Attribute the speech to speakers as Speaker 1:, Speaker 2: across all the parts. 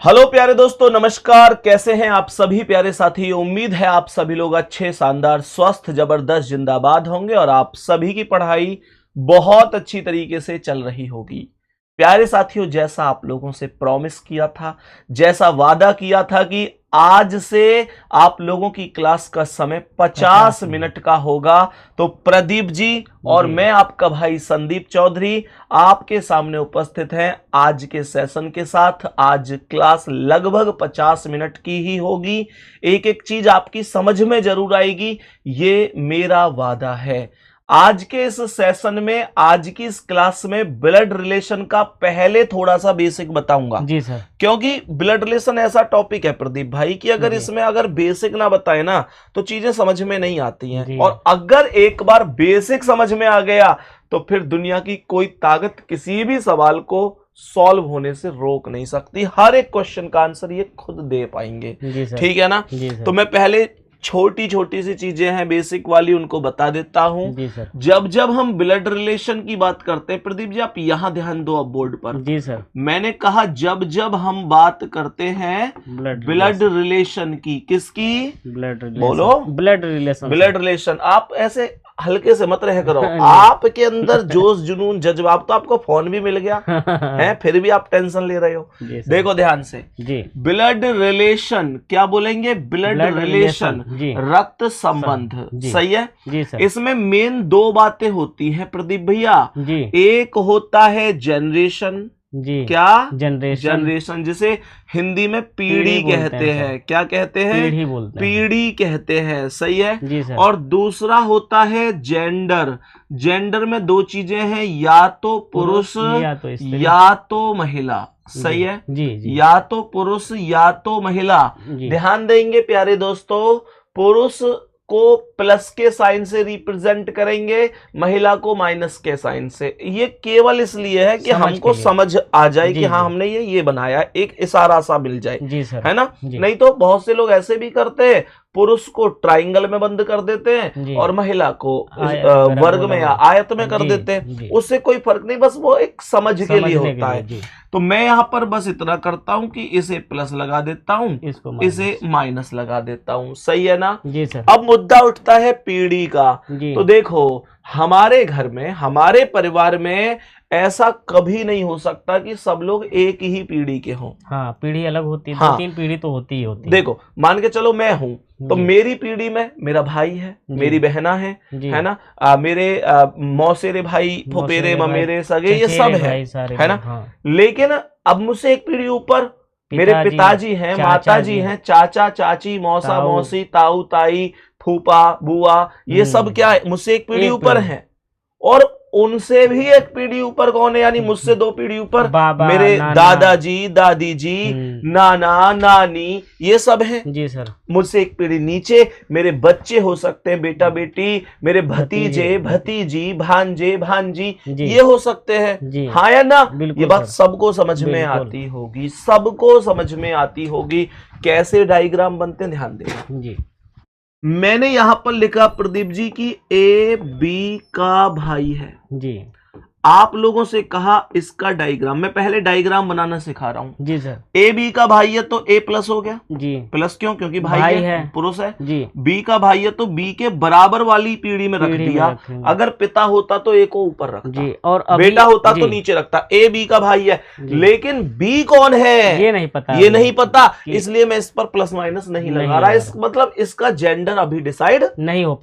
Speaker 1: Hello प्यारे दोस्तों, नमस्कार। कैसे हैं आप सभी प्यारे साथी। उम्मीद है आप सभी लोग अच्छे, शानदार, स्वस्थ, जबरदस्त, जिंदाबाद होंगे और आप सभी की पढ़ाई बहुत अच्छी तरीके से चल रही होगी। प्यारे साथियों, जैसा आप लोगों से प्रॉमिस किया था, जैसा वादा किया था कि आज से आप लोगों की क्लास का समय 50 मिनट का होगा, तो प्रदीप जी और मैं आपका भाई संदीप चौधरी आपके सामने उपस्थित हैं आज के सेशन के साथ। आज क्लास लगभग 50 मिनट की ही होगी। एक एक चीज आपकी समझ में जरूर आएगी, ये मेरा वादा है। आज के इस सेशन में, आज की इस क्लास में ब्लड रिलेशन का पहले थोड़ा सा बेसिक बताऊंगा
Speaker 2: जी सर,
Speaker 1: क्योंकि ब्लड रिलेशन ऐसा टॉपिक है प्रदीप भाई कि अगर इसमें अगर बेसिक ना बताए ना तो चीजें समझ में नहीं आती हैं, और अगर एक बार बेसिक समझ में आ गया तो फिर दुनिया की कोई ताकत किसी भी सवाल को सॉल्व होने से रोक नहीं सकती। हर एक क्वेश्चन का आंसर ये खुद दे पाएंगे। ठीक है ना। तो मैं पहले छोटी छोटी सी चीजें हैं बेसिक वाली, उनको बता देता हूं। जब जब हम ब्लड रिलेशन की बात करते हैं प्रदीप जी, आप यहां ध्यान दो अब बोर्ड पर।
Speaker 2: जी सर,
Speaker 1: मैंने कहा जब जब हम बात करते हैं ब्लड रिलेशन की, किसकी?
Speaker 2: ब्लड रिलेशन,
Speaker 1: बोलो।
Speaker 2: Blood relation,
Speaker 1: blood relation. आप ऐसे हल्के से मत रह करो, आपके अंदर जोश जुनून जज्बात, तो आपको फोन भी मिल गया है, फिर भी आप टेंशन ले रहे हो। देखो ध्यान से जी। ब्लड रिलेशन क्या बोलेंगे? ब्लड रिलेशन, रक्त संबंध। सही है
Speaker 2: जी सर।
Speaker 1: इसमें मेन दो बातें होती हैं प्रदीप भैया। एक होता है जनरेशन जी, क्या? जनरेशन, जिसे हिंदी में पीढ़ी कहते हैं। क्या कहते हैं?
Speaker 2: पीढ़ी बोलते हैं,
Speaker 1: पीढ़ी कहते हैं। सही है
Speaker 2: जी सर।
Speaker 1: और दूसरा होता है जेंडर। जेंडर में दो चीजें हैं, या तो पुरुष या तो महिला। सही है जी। या तो पुरुष या तो महिला। ध्यान देंगे प्यारे दोस्तों, पुरुष को प्लस के साइन से रिप्रेजेंट करेंगे, महिला को माइनस के साइन से। ये केवल इसलिए है कि हमको समझ आ जाए कि हाँ हमने ये बनाया, एक इशारा सा मिल जाए जी सर। है ना। नहीं तो बहुत से लोग ऐसे भी करते हैं, पुरुष को ट्राइंगल में बंद कर देते हैं और महिला को वर्ग में या आयत में कर देते हैं। उससे कोई फर्क नहीं, बस वो एक समझ के लिए होता है। तो मैं यहाँ पर बस इतना करता हूँ कि इसे प्लस लगा देता हूँ, इसे माइनस लगा देता हूँ। सही है ना जी सर। अब मुद्दा उठता है पीढ़ी का। तो देखो, हमारे घर में, हमारे परिवार में ऐसा कभी नहीं हो सकता कि सब लोग एक ही पीढ़ी के हों।
Speaker 2: हाँ, पीढ़ी अलग होती है। हाँ, 2-3 पीढ़ी तो होती ही होती है।
Speaker 1: देखो, मान के चलो मैं हूं, तो मेरी पीढ़ी में मेरा भाई है, मेरी बहना है ना, मेरे मौसेरे भाई, फुफेरे, ममेरे, सगे, ये सब है ना। लेकिन अब मुझसे एक पीढ़ी ऊपर मेरे पिताजी हैं, माताजी हैं, चाचा चाची, मौसा मौसी, ताऊ ताई, फूफा बुआ, ये सब क्या है? मुझसे एक पीढ़ी ऊपर है। और उनसे भी एक पीढ़ी ऊपर कौन है? यानी मुझसे 2 पीढ़ी ऊपर मेरे दादाजी, दादी जी, नाना नानी, ये सब हैं जी सर। मुझसे एक पीढ़ी नीचे मेरे बच्चे हो सकते हैं, बेटा बेटी, मेरे भतीजे भतीजी, भांजे भांजी, ये हो सकते हैं। हाँ या ना? ये बात सबको समझ में आती होगी, सबको समझ में आती होगी। कैसे डायग्राम बनते हैं ध्यान देना जी। मैंने यहां पर लिखा प्रदीप जी की ए बी का भाई है जी। आप लोगों से कहा इसका डायग्राम, मैं पहले डायग्राम बनाना सिखा रहा हूं जी सर। ए बी का भाई है तो ए प्लस हो गया जी। प्लस क्यों? क्योंकि भाई है, पुरुष है जी। बी का भाई है तो बी के बराबर वाली पीढ़ी में रख दिया। अगर पिता होता तो ए को ऊपर रखता जी, और बेटा होता तो नीचे रखता। ए बी का भाई है, लेकिन बी कौन है ये नहीं पता, ये नहीं पता, इसलिए मैं इस पर प्लस माइनस नहीं लगा रहा। इस मतलब इसका जेंडर अभी डिसाइड नहीं हो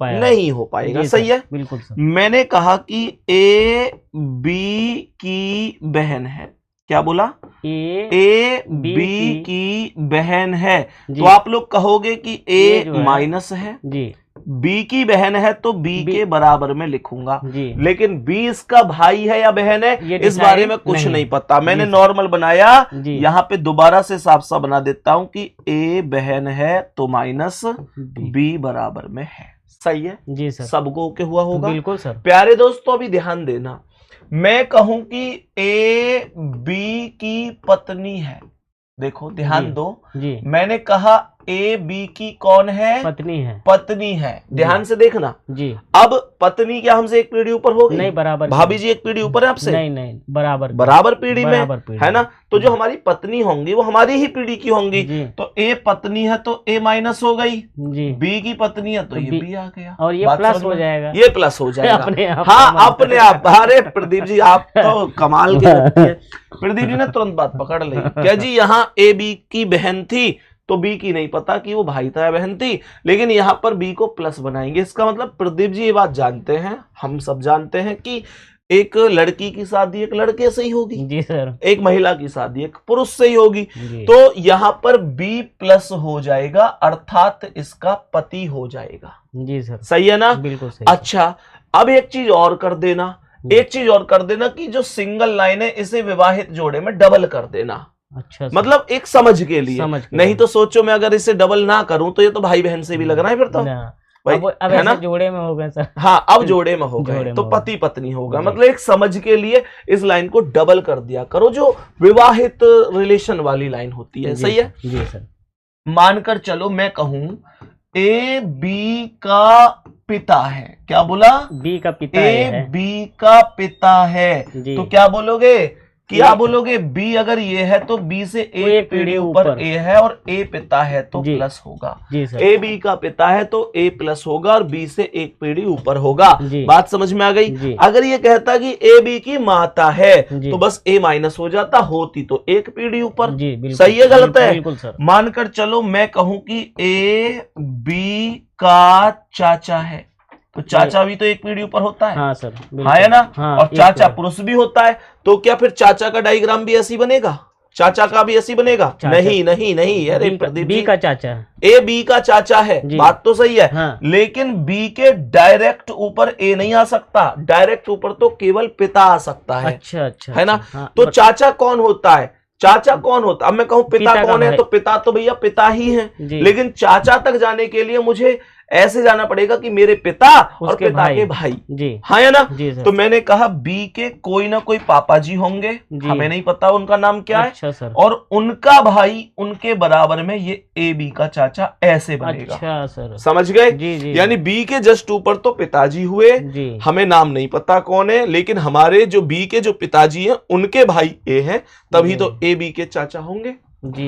Speaker 1: पाएगा। सही है, बिल्कुल। मैंने कहा कि ए बी की बहन है। क्या बोला? ए बी की बहन है। तो आप लोग कहोगे कि ए माइनस है जी, बी की बहन है तो बी के बराबर में लिखूंगा। लेकिन बी इसका भाई है या बहन है, इस बारे में कुछ नहीं पता। मैंने नॉर्मल बनाया, यहाँ पे दोबारा से साफ साफ बना देता हूं कि ए बहन है तो माइनस बी बराबर में है। सही है जी सर। सबको ओके हुआ होगा? बिल्कुल सर। प्यारे दोस्तों, अभी ध्यान देना, मैं कहूं कि ए बी की पत्नी है। देखो ध्यान दो, मैंने कहा ए बी की कौन है?
Speaker 2: पत्नी है।
Speaker 1: पत्नी है। ध्यान से देखना
Speaker 2: जी।
Speaker 1: अब पत्नी क्या हमसे एक पीढ़ी ऊपर होगी?
Speaker 2: नहीं, बराबर।
Speaker 1: भाभी जी एक पीढ़ी ऊपर है आपसे?
Speaker 2: नहीं नहीं, बराबर
Speaker 1: बराबर पीढ़ी में है ना। तो जो हमारी पत्नी होंगी वो हमारी ही पीढ़ी की होंगी। तो ए पत्नी है तो ए माइनस हो गई जी। बी की पत्नी है तो ये बी आ गया और
Speaker 2: ये प्लस हो जाएगा।
Speaker 1: ये प्लस हो जाएगा
Speaker 2: अपने आप।
Speaker 1: हाँ अपने आप। अरे प्रदीप जी आप तो कमाल के लगती है। प्रदीप जी ने तुरंत बात पकड़ ली। क्या जी यहाँ ए बी की बहन थी तो बी की नहीं पता कि वो भाई था या बहन थी, लेकिन यहाँ पर बी को प्लस बनाएंगे। इसका मतलब प्रदीप जी ये बात जानते हैं, हम सब जानते हैं कि एक लड़की की शादी एक लड़के से ही होगी
Speaker 2: जी सर,
Speaker 1: एक महिला की शादी एक पुरुष से ही होगी। तो यहाँ पर बी प्लस हो जाएगा अर्थात इसका पति हो जाएगा।
Speaker 2: जी सर,
Speaker 1: सही है ना?
Speaker 2: बिल्कुल सही।
Speaker 1: अच्छा अब एक चीज और कर देना, कि जो सिंगल लाइन है इसे विवाहित जोड़े में डबल कर देना।
Speaker 2: अच्छा
Speaker 1: मतलब एक समझ के लिए, नहीं तो सोचो मैं अगर इसे डबल ना करूं तो ये तो भाई बहन से भी लग रहा है फिर तो
Speaker 2: अब है ना, जोड़े में होगा सर।
Speaker 1: हाँ अब जोड़े में होगा तो पति पत्नी होगा। मतलब एक समझ के लिए इस लाइन को डबल कर दिया करो, जो विवाहित रिलेशन वाली लाइन होती है। सही है
Speaker 2: जी सर।
Speaker 1: मानकर चलो मैं कहूं ए बी का पिता है। क्या बोला?
Speaker 2: बी का पिता
Speaker 1: है। बी का पिता है तो क्या बोलोगे? क्या बोलोगे? बी अगर ये है तो बी से एक पीढ़ी ऊपर ए है और ए पिता है तो प्लस होगा। ए बी का पिता है तो ए प्लस होगा और बी से एक पीढ़ी ऊपर होगा। बात समझ में आ गई? अगर ये कहता कि ए बी की माता है तो बस ए माइनस हो जाता, होती तो एक पीढ़ी ऊपर। सही है गलत है? मानकर चलो मैं कहूं कि ए बी का चाचा है तो चाचा भी तो एक पीढ़ी ऊपर होता है।
Speaker 2: हाँ सर,
Speaker 1: हाँ है ना? हाँ, और चाचा पुरुष भी होता है तो क्या फिर चाचा का डायग्राम भी ऐसी बनेगा? चाचा का भी ऐसी बनेगा? नहीं नहीं नहीं, अरे प्रदीप
Speaker 2: बी का चाचा
Speaker 1: ए बी का चाचा है, बात तो सही है। हाँ। लेकिन बी के डायरेक्ट ऊपर ए नहीं आ सकता, डायरेक्ट ऊपर तो केवल पिता आ सकता है।
Speaker 2: अच्छा
Speaker 1: है ना? तो चाचा कौन होता है? चाचा कौन होता? अब मैं कहूं पिता कौन है तो पिता तो भैया पिता ही है, लेकिन चाचा तक जाने के लिए मुझे ऐसे जाना पड़ेगा कि मेरे पिता और पिता के भाई जी। हाँ है ना? तो मैंने कहा बी के कोई ना कोई पापा जी होंगे, हमें नहीं पता उनका नाम क्या है सर। और उनका भाई उनके बराबर में ये ए बी का चाचा ऐसे बनेगा।
Speaker 2: अच्छा सर,
Speaker 1: समझ गए? यानी बी के जस्ट ऊपर तो पिताजी हुए, हमें नाम नहीं पता कौन है, लेकिन हमारे जो बी के जो पिताजी हैं उनके भाई ए हैं, तभी तो ए बी के चाचा होंगे।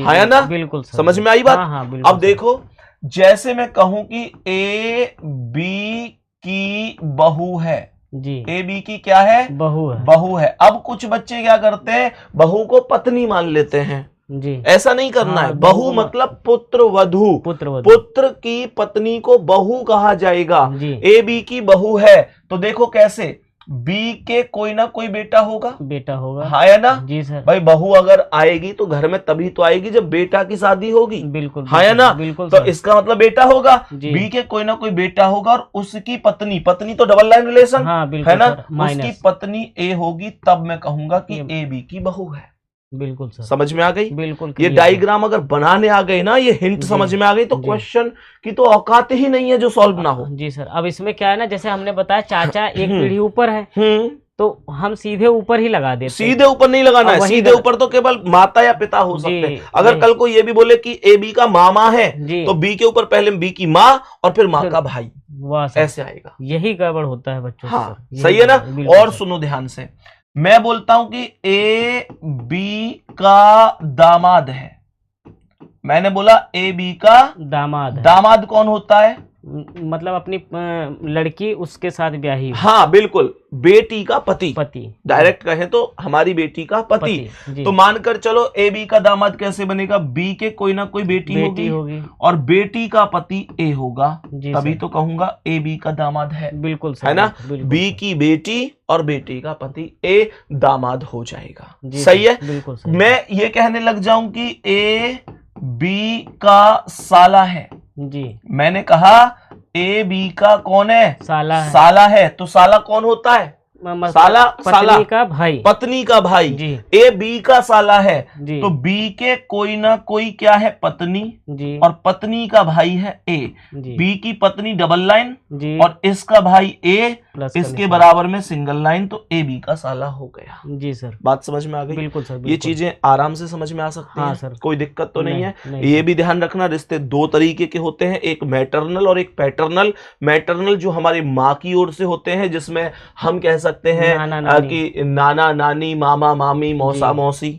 Speaker 1: है ना?
Speaker 2: बिल्कुल
Speaker 1: समझ में आई बात? अब देखो जैसे मैं कहूं कि ए बी की बहू है
Speaker 2: जी।
Speaker 1: ए बी की क्या है? बहू है। अब कुछ बच्चे क्या करते हैं, बहू को पत्नी मान लेते हैं जी। ऐसा नहीं करना है। बहू मतलब पुत्र वधू, पुत्र की पत्नी को बहू कहा जाएगा। ए बी की बहू है तो देखो कैसे, बी के कोई ना कोई बेटा होगा। हाँ है ना? जी सर। भाई बहू अगर आएगी तो घर में तभी तो आएगी जब बेटा की शादी होगी। बिल्कुल। हाँ है ना? बिल्कुल। तो इसका मतलब बेटा होगा, बी के कोई ना कोई बेटा होगा और उसकी पत्नी तो डबल लाइन रिलेशन है ना? उसकी पत्नी ए होगी, तब मैं कहूंगा कि ए बी की बहू है।
Speaker 2: बिल्कुल सर,
Speaker 1: समझ में आ गई?
Speaker 2: बिल्कुल।
Speaker 1: ये डायग्राम अगर बनाने आ गए ना, ये हिंट समझ में आ गई तो क्वेश्चन की तो औकात ही नहीं है जो सॉल्व ना हो।
Speaker 2: जी सर। अब इसमें क्या है ना, जैसे हमने बताया चाचा एक पीढ़ी ऊपर है तो हम सीधे ऊपर ही लगा देते।
Speaker 1: सीधे ऊपर नहीं लगाना है, सीधे ऊपर तो केवल माता या पिता हो सकते हैं। अगर कल को ये भी बोले कि ए बी का मामा है तो बी के ऊपर पहले बी की माँ और फिर माँ का भाई, ऐसे आएगा।
Speaker 2: यही गड़बड़ होता है बच्चों।
Speaker 1: हाँ सही है ना? और सुनो ध्यान से, मैं बोलता हूं कि ए बी का दामाद है। मैंने बोला ए बी का दामाद कौन होता है?
Speaker 2: मतलब अपनी लड़की उसके साथ ब्याही।
Speaker 1: हाँ बिल्कुल, बेटी का पति डायरेक्ट कहें तो हमारी बेटी का पति। तो मानकर चलो ए बी का दामाद कैसे बनेगा? बी के कोई ना कोई बेटी होगी और बेटी का पति ए होगा, तभी तो कहूंगा ए बी का दामाद है।
Speaker 2: बिल्कुल
Speaker 1: है ना? बी की बेटी और बेटी का पति ए दामाद हो जाएगा। सही है?
Speaker 2: बिल्कुल।
Speaker 1: मैं ये कहने लग जाऊं कि ए बी का साला है
Speaker 2: जी।
Speaker 1: मैंने कहा ए बी का कौन है?
Speaker 2: साला
Speaker 1: है तो साला कौन होता है? साला पत्नी का भाई जी। ए बी का साला है जी। तो बी के कोई ना कोई क्या है? पत्नी
Speaker 2: जी।
Speaker 1: और पत्नी का भाई है ए। बी की पत्नी डबल लाइन और इसका भाई ए
Speaker 2: प्लस
Speaker 1: इसके बराबर में सिंगल लाइन, तो ए बी का साला हो गया।
Speaker 2: जी सर,
Speaker 1: बात समझ में आ गई?
Speaker 2: बिल्कुल सर, बिल्कुल।
Speaker 1: ये चीजें आराम से समझ में आ सकती हैं
Speaker 2: सर,
Speaker 1: कोई दिक्कत तो नहीं है।
Speaker 2: नहीं
Speaker 1: ये भी ध्यान रखना, रिश्ते दो तरीके के होते हैं, एक मैटरनल और एक पैटर्नल। मैटरनल जो हमारी माँ की ओर से होते हैं, जिसमें हम कह सकते हैं कि नाना नानी, मामा मामी, मौसा मौसी,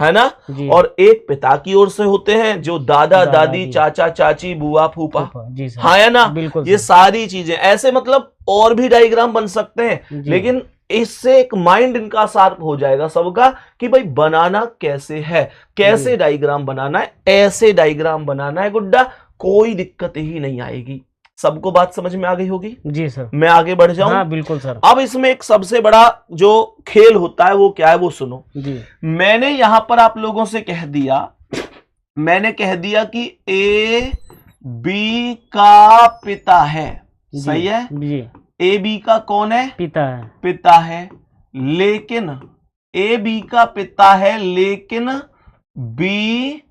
Speaker 1: है ना। और एक पिता की ओर से होते हैं जो दादा दादी, चाचा चाची, बुआ फूफा, हाँ है ना। ये सारी चीजें ऐसे, मतलब और भी डायग्राम बन सकते हैं, लेकिन इससे एक माइंड इनका शार्प हो जाएगा सबका कि भाई बनाना कैसे है, कैसे डायग्राम बनाना है, ऐसे डायग्राम बनाना है गुड्डा, कोई दिक्कत ही नहीं आएगी। सबको बात समझ में आ गई होगी?
Speaker 2: जी सर।
Speaker 1: मैं आगे बढ़ जाऊं?
Speaker 2: हाँ बिल्कुल सर।
Speaker 1: अब इसमें एक सबसे बड़ा जो खेल होता है वो क्या है, वो सुनो
Speaker 2: जी।
Speaker 1: मैंने यहां पर आप लोगों से कह दिया, मैंने कह दिया कि ए बी का पिता है, सही है
Speaker 2: जी।
Speaker 1: ए बी का कौन है?
Speaker 2: पिता है। पिता है,
Speaker 1: लेकिन ए बी का पिता है, लेकिन बी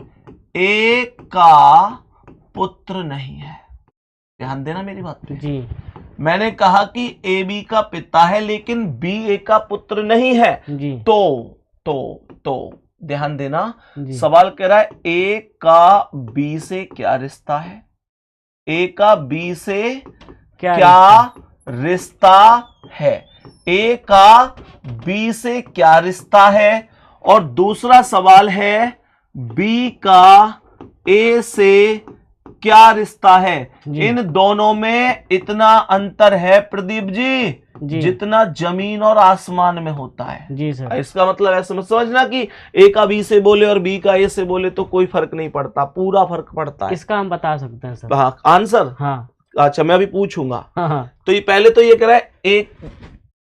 Speaker 1: ए का पुत्र नहीं है। ध्यान देना मेरी बात पे
Speaker 2: जी।
Speaker 1: मैंने कहा कि ए बी का पिता है लेकिन बी ए का पुत्र नहीं है
Speaker 2: जी।
Speaker 1: तो ध्यान देना, सवाल कह रहा है ए का बी से क्या रिश्ता है, ए का बी से क्या रिश्ता है, ए का बी से क्या रिश्ता है, और दूसरा सवाल है बी का ए से क्या रिश्ता है। इन दोनों में इतना अंतर है प्रदीप जी जितना जमीन और आसमान में होता है।
Speaker 2: जी सर।
Speaker 1: इसका मतलब ऐसा समझना कि ए का बी से बोले और बी का ए से बोले तो कोई फर्क नहीं पड़ता, पूरा फर्क पड़ता है।
Speaker 2: इसका हम बता सकते हैं सर।
Speaker 1: हाँ आंसर?
Speaker 2: हाँ।
Speaker 1: अच्छा मैं अभी पूछूंगा।
Speaker 2: हाँ।
Speaker 1: तो ये पहले तो ये कह रहा है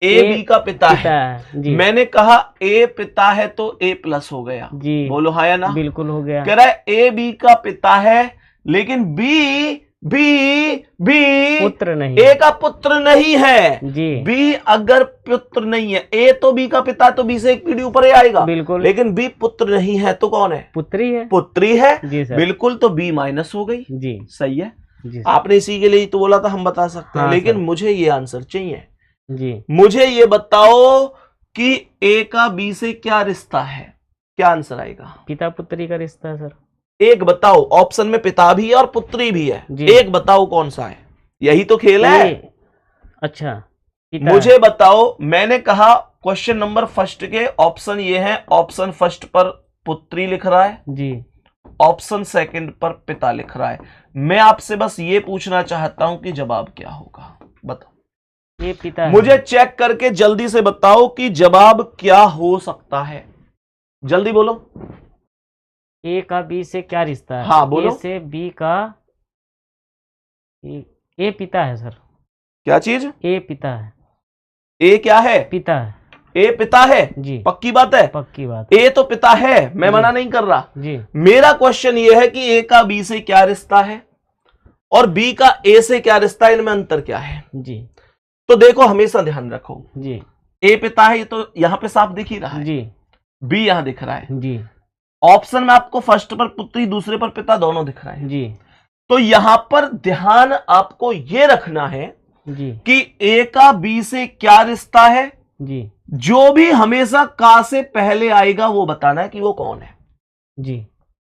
Speaker 1: ए बी का पिता है।
Speaker 2: जी।
Speaker 1: मैंने कहा ए पिता है तो ए प्लस हो गया जी। बोलो हाँ या ना?
Speaker 2: बिल्कुल हो गया।
Speaker 1: कह रहा है ए बी का पिता है लेकिन बी
Speaker 2: पुत्र नहीं,
Speaker 1: ए का पुत्र नहीं है
Speaker 2: जी।
Speaker 1: बी अगर पुत्र नहीं है, ए तो बी का पिता, तो बी से एक पीढ़ी ऊपर ही आएगा
Speaker 2: बिल्कुल,
Speaker 1: लेकिन बी पुत्र नहीं है तो कौन है?
Speaker 2: पुत्री है।
Speaker 1: पुत्री है
Speaker 2: जी सर।
Speaker 1: बिल्कुल, तो बी माइनस हो गई
Speaker 2: जी।
Speaker 1: सही है
Speaker 2: जी।
Speaker 1: आपने इसी के लिए तो बोला था हम बता सकते हैं, लेकिन मुझे ये आंसर चाहिए
Speaker 2: जी।
Speaker 1: मुझे ये बताओ कि ए का बी से क्या रिश्ता है, क्या आंसर आएगा?
Speaker 2: पिता पुत्री का रिश्ता है सर। एक
Speaker 1: बताओ, ऑप्शन में पिता भी है और पुत्री भी है, एक बताओ कौन सा है, यही तो खेल है।
Speaker 2: अच्छा
Speaker 1: मुझे बताओ, मैंने कहा क्वेश्चन नंबर फर्स्ट के ऑप्शन ये है, ऑप्शन फर्स्ट पर पुत्री लिख रहा है
Speaker 2: जी,
Speaker 1: ऑप्शन सेकंड पर पिता लिख रहा है। मैं आपसे बस ये पूछना चाहता हूं कि जवाब क्या होगा, बताओ।
Speaker 2: ये पिता
Speaker 1: मुझे है। चेक करके जल्दी से बताओ कि जवाब क्या हो सकता है, जल्दी बोलो।
Speaker 2: ए का बी से क्या रिश्ता है?
Speaker 1: हाँ बोलो।
Speaker 2: ए से बी का ए पिता है सर।
Speaker 1: क्या चीज?
Speaker 2: ए पिता है।
Speaker 1: ए क्या है?
Speaker 2: पिता है।
Speaker 1: ए पिता है
Speaker 2: जी।
Speaker 1: पक्की बात है?
Speaker 2: पक्की बात।
Speaker 1: ए तो पिता है, मैं मना नहीं कर रहा
Speaker 2: जी।
Speaker 1: मेरा क्वेश्चन ये है कि ए का बी से क्या रिश्ता है और बी का ए से क्या रिश्ता है, इनमें अंतर क्या है
Speaker 2: जी।
Speaker 1: तो देखो हमेशा ध्यान रखो
Speaker 2: जी,
Speaker 1: ए पिता है, ये तो यहां पे साफ दिख ही रहा है
Speaker 2: जी।
Speaker 1: बी यहां दिख रहा है
Speaker 2: जी।
Speaker 1: ऑप्शन में आपको फर्स्ट पर पुत्री दूसरे पर पिता दोनों दिख रहा है
Speaker 2: जी।
Speaker 1: तो यहां पर ध्यान आपको यह रखना है
Speaker 2: जी
Speaker 1: कि ए का बी से क्या रिश्ता है
Speaker 2: जी।
Speaker 1: जो भी हमेशा का से पहले आएगा वो बताना है कि वो कौन है
Speaker 2: जी।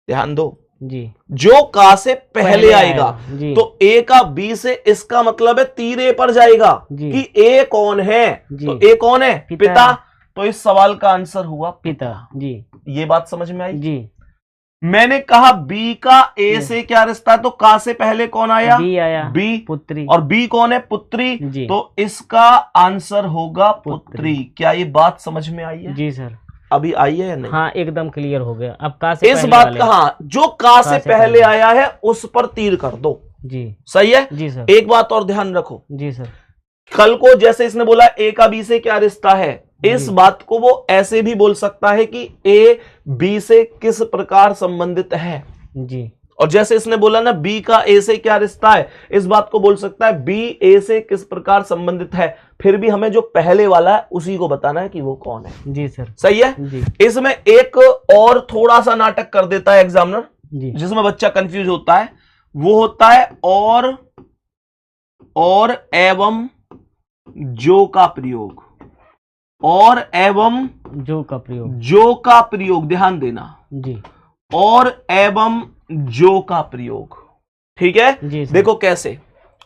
Speaker 1: ध्यान दो
Speaker 2: जी।
Speaker 1: जो का से पहले आएगा
Speaker 2: जी।
Speaker 1: तो ए का बी से इसका मतलब है तीर ए पर जाएगा कि ए कौन है
Speaker 2: जी।
Speaker 1: तो ए कौन है? पिता। तो इस सवाल का आंसर हुआ
Speaker 2: पिता जी।
Speaker 1: ये बात समझ में आई
Speaker 2: जी।
Speaker 1: मैंने कहा बी का ए से क्या रिश्ता है तो का से पहले कौन आया?
Speaker 2: बी आया।
Speaker 1: बी
Speaker 2: पुत्री।
Speaker 1: और बी कौन है? पुत्री
Speaker 2: जी।
Speaker 1: तो इसका आंसर होगा पुत्री। क्या ये बात समझ में आई है?
Speaker 2: जी सर।
Speaker 1: अभी आई है या नहीं?
Speaker 2: हाँ एकदम क्लियर हो गया। अब का से
Speaker 1: इस बात का, हाँ जो का से पहले आया है उस पर तीर कर दो जी। सही है
Speaker 2: जी सर।
Speaker 1: एक बात और ध्यान रखो
Speaker 2: जी सर,
Speaker 1: कल को जैसे इसने बोला ए का बी से क्या रिश्ता है, इस बात को वो ऐसे भी बोल सकता है कि ए बी से किस प्रकार संबंधित है
Speaker 2: जी।
Speaker 1: और जैसे इसने बोला ना बी का ए से क्या रिश्ता है, इस बात को बोल सकता है बी ए से किस प्रकार संबंधित है, फिर भी हमें जो पहले वाला है उसी को बताना है कि वो कौन है।
Speaker 2: जी सर।
Speaker 1: सही है
Speaker 2: जी।
Speaker 1: इसमें एक और थोड़ा सा नाटक कर देता है एग्जामिनर
Speaker 2: जी,
Speaker 1: जिसमें बच्चा कंफ्यूज होता है, वो होता है और एवं जो का प्रयोग और एवं
Speaker 2: जो का प्रयोग,
Speaker 1: जो का प्रयोग, ध्यान देना
Speaker 2: जी,
Speaker 1: और एवं जो का प्रयोग, ठीक है
Speaker 2: जी
Speaker 1: देखो कैसे,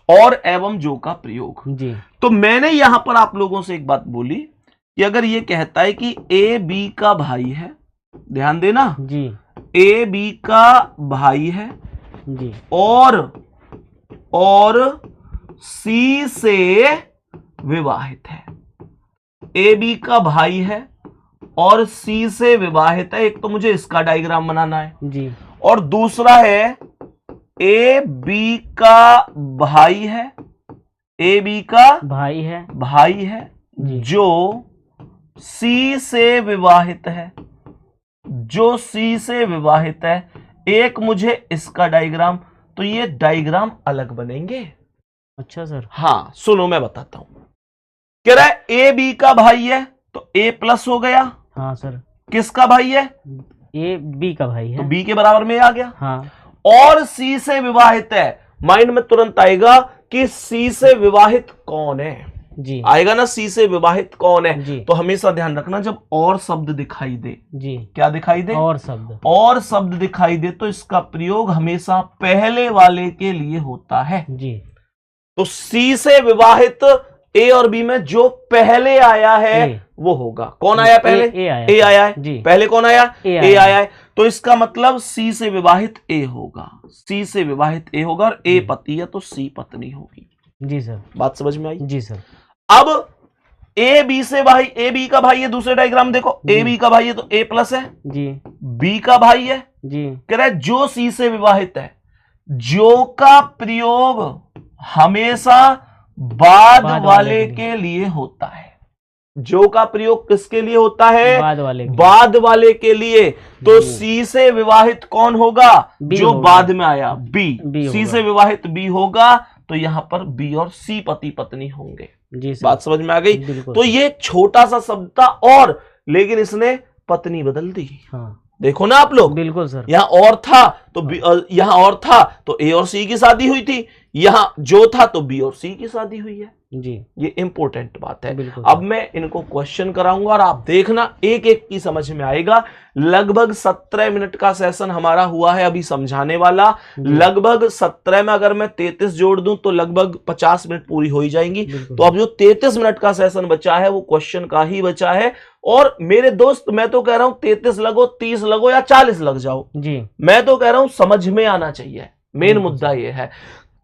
Speaker 1: और एवं जो का प्रयोग
Speaker 2: जी।
Speaker 1: तो मैंने यहां पर आप लोगों से एक बात बोली कि अगर ये कहता है कि ए बी का भाई है, ध्यान देना
Speaker 2: जी,
Speaker 1: ए बी का भाई है
Speaker 2: जी,
Speaker 1: और सी से विवाहित है, ए बी का भाई है और सी से विवाहित है, एक तो मुझे इसका डायग्राम बनाना है
Speaker 2: जी,
Speaker 1: और दूसरा है ए बी का भाई है, ए बी का
Speaker 2: भाई है
Speaker 1: जी, जो सी से विवाहित है, जो सी से विवाहित है, एक मुझे इसका डायग्राम, तो ये डायग्राम अलग बनेंगे।
Speaker 2: अच्छा सर,
Speaker 1: हाँ सुनो मैं बताता हूं, कह रहा है ए बी का भाई है तो ए प्लस हो गया,
Speaker 2: हाँ सर,
Speaker 1: किसका भाई है,
Speaker 2: ए बी का भाई है
Speaker 1: तो बी के बराबर में आ गया,
Speaker 2: हाँ,
Speaker 1: और सी से विवाहित है, माइंड में तुरंत आएगा कि सी से विवाहित कौन है
Speaker 2: जी,
Speaker 1: आएगा ना, सी से विवाहित कौन है
Speaker 2: जी,
Speaker 1: तो हमेशा ध्यान रखना जब और शब्द दिखाई दे,
Speaker 2: जी,
Speaker 1: क्या दिखाई दे, और शब्द दिखाई दे तो इसका प्रयोग हमेशा पहले वाले के लिए होता है
Speaker 2: जी।
Speaker 1: तो सी से विवाहित ए और बी में जो पहले आया है वो होगा, कौन आया पहले, ए आया है
Speaker 2: जी,
Speaker 1: पहले कौन आया, ए आया है, तो इसका मतलब सी से विवाहित ए होगा, सी से विवाहित ए होगा और ए पति है तो सी पत्नी होगी।
Speaker 2: जी सर,
Speaker 1: बात समझ में आई जी
Speaker 2: सर।
Speaker 1: अब ए बी से भाई, ए बी का भाई है, दूसरे डायग्राम देखो, ए बी का भाई है तो ए प्लस है
Speaker 2: जी,
Speaker 1: बी का भाई है
Speaker 2: जी,
Speaker 1: कह रहा है जो सी से विवाहित है, जो का प्रयोग हमेशा बाद वाले के लिए होता है, जो का प्रयोग किसके लिए होता है, बाद वाले के लिए, तो सी से विवाहित कौन होगा, जो बाद में आया बी, सी से विवाहित बी होगा तो यहां पर बी और सी पति पत्नी होंगे।
Speaker 2: जी
Speaker 1: बात समझ में आ गई, तो ये छोटा सा शब्द था और, लेकिन इसने पत्नी बदल दी। हाँ। देखो ना आप लोग, बिल्कुल सर, यहां और था तो यहां और था तो ए और सी की शादी हुई थी, यहां जो था तो बी और सी की शादी हुई है जी, ये इंपॉर्टेंट बात है। अब मैं इनको क्वेश्चन कराऊंगा और आप देखना एक एक की समझ में आएगा। लगभग 17 मिनट का सेशन हमारा हुआ है अभी समझाने वाला, लगभग 17 में अगर मैं 33 जोड़ दूं तो लगभग 50 मिनट पूरी हो ही जाएंगी। तो अब जो 33 मिनट का सेशन बचा है वो क्वेश्चन का ही बचा है। और मेरे दोस्त मैं तो कह रहा हूं 33 लगो, 30 लगो या 40 लग जाओ जी, मैं तो कह रहा हूं समझ में आना चाहिए, मेन मुद्दा ये है।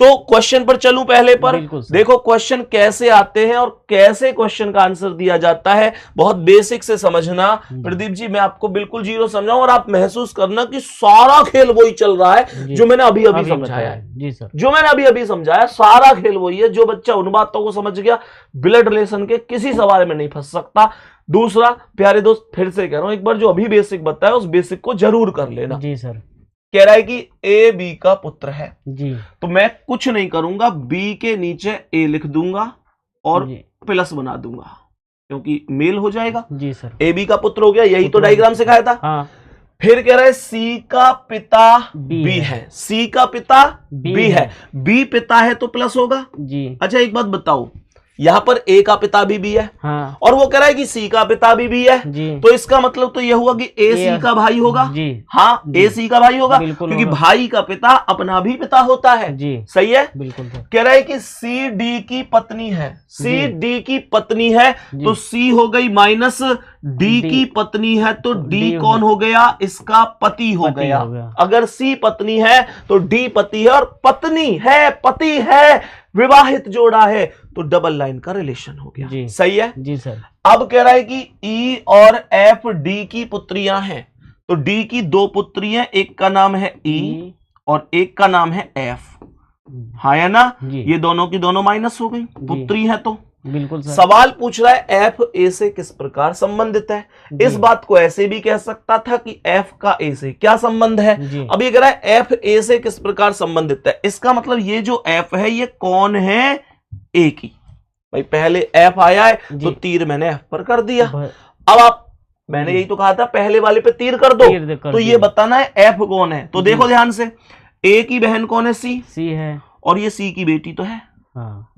Speaker 1: तो क्वेश्चन पर चलूं पहले पर, देखो क्वेश्चन कैसे आते हैं और कैसे क्वेश्चन का आंसर दिया जाता है, बहुत बेसिक से समझना। प्रदीप जी मैं आपको बिल्कुल जीरो समझाऊं और आप महसूस करना कि सारा खेल वही चल रहा है जो मैंने अभी अभी समझाया है जी सर, जो मैंने अभी अभी समझाया सारा खेल वही है। जो बच्चा उन बातों को समझ गया ब्लड रिलेशन के किसी सवाल में नहीं फंस सकता। दूसरा प्यारे दोस्त फिर से कह रहा हूं, एक बार जो अभी बेसिक बताया उस बेसिक को जरूर कर लेना जी सर। कह रहा है कि ए बी का पुत्र है जी, तो मैं कुछ नहीं करूंगा, बी के नीचे ए लिख दूंगा और प्लस बना दूंगा क्योंकि मेल हो जाएगा जी सर। ए बी का पुत्र हो गया, यही तो डायग्राम सिखाया था। हाँ। फिर कह रहा है सी का पिता बी है, सी का पिता बी है, बी पिता है तो प्लस होगा जी। अच्छा एक बात बताओ, यहां पर ए का पिता भी है हाँ, और वो कह रहा है कि सी का पिता भी है जी, तो इसका मतलब तो यह हुआ कि ए सी का भाई होगा जी, हाँ ए सी का भाई होगा क्योंकि भाई का पिता अपना भी पिता होता है जी, सही है बिल्कुल। कह रहा है कि सी डी की पत्नी है, सी डी की पत्नी है तो सी हो गई माइनस डी की पत्नी है तो डी कौन हो गया, इसका पति हो गया। अगर सी पत्नी है तो डी पति है और पत्नी है पति है, विवाहित जोड़ा है तो डबल लाइन का रिलेशन हो गया जी, सही है जी सर। अब कह रहा है कि ई और एफ डी की पुत्रियां हैं, तो डी की दो पुत्रियां, एक का नाम है ई और एक का नाम है एफ, हाँ है ना, ये दोनों की दोनों माइनस हो गई, पुत्री है तो बिल्कुल सर। सवाल पूछ रहा है एफ ए से किस प्रकार संबंधित है। इस बात को ऐसे भी कह सकता था कि एफ का ए से क्या संबंध है। अब ये कह रहा है एफ ए से किस प्रकार संबंधित है, इसका मतलब ये जो एफ है ये कौन है, ए की। भाई पहले एफ आया है तो तीर मैंने एफ पर कर दिया। अब आप, मैंने यही तो कहा था पहले वाले पे तीर कर दो, तो ये बताना है एफ कौन है। तो देखो ध्यान से, ए की बहन कौन है, सी है, और ये सी की बेटी तो है हाँ।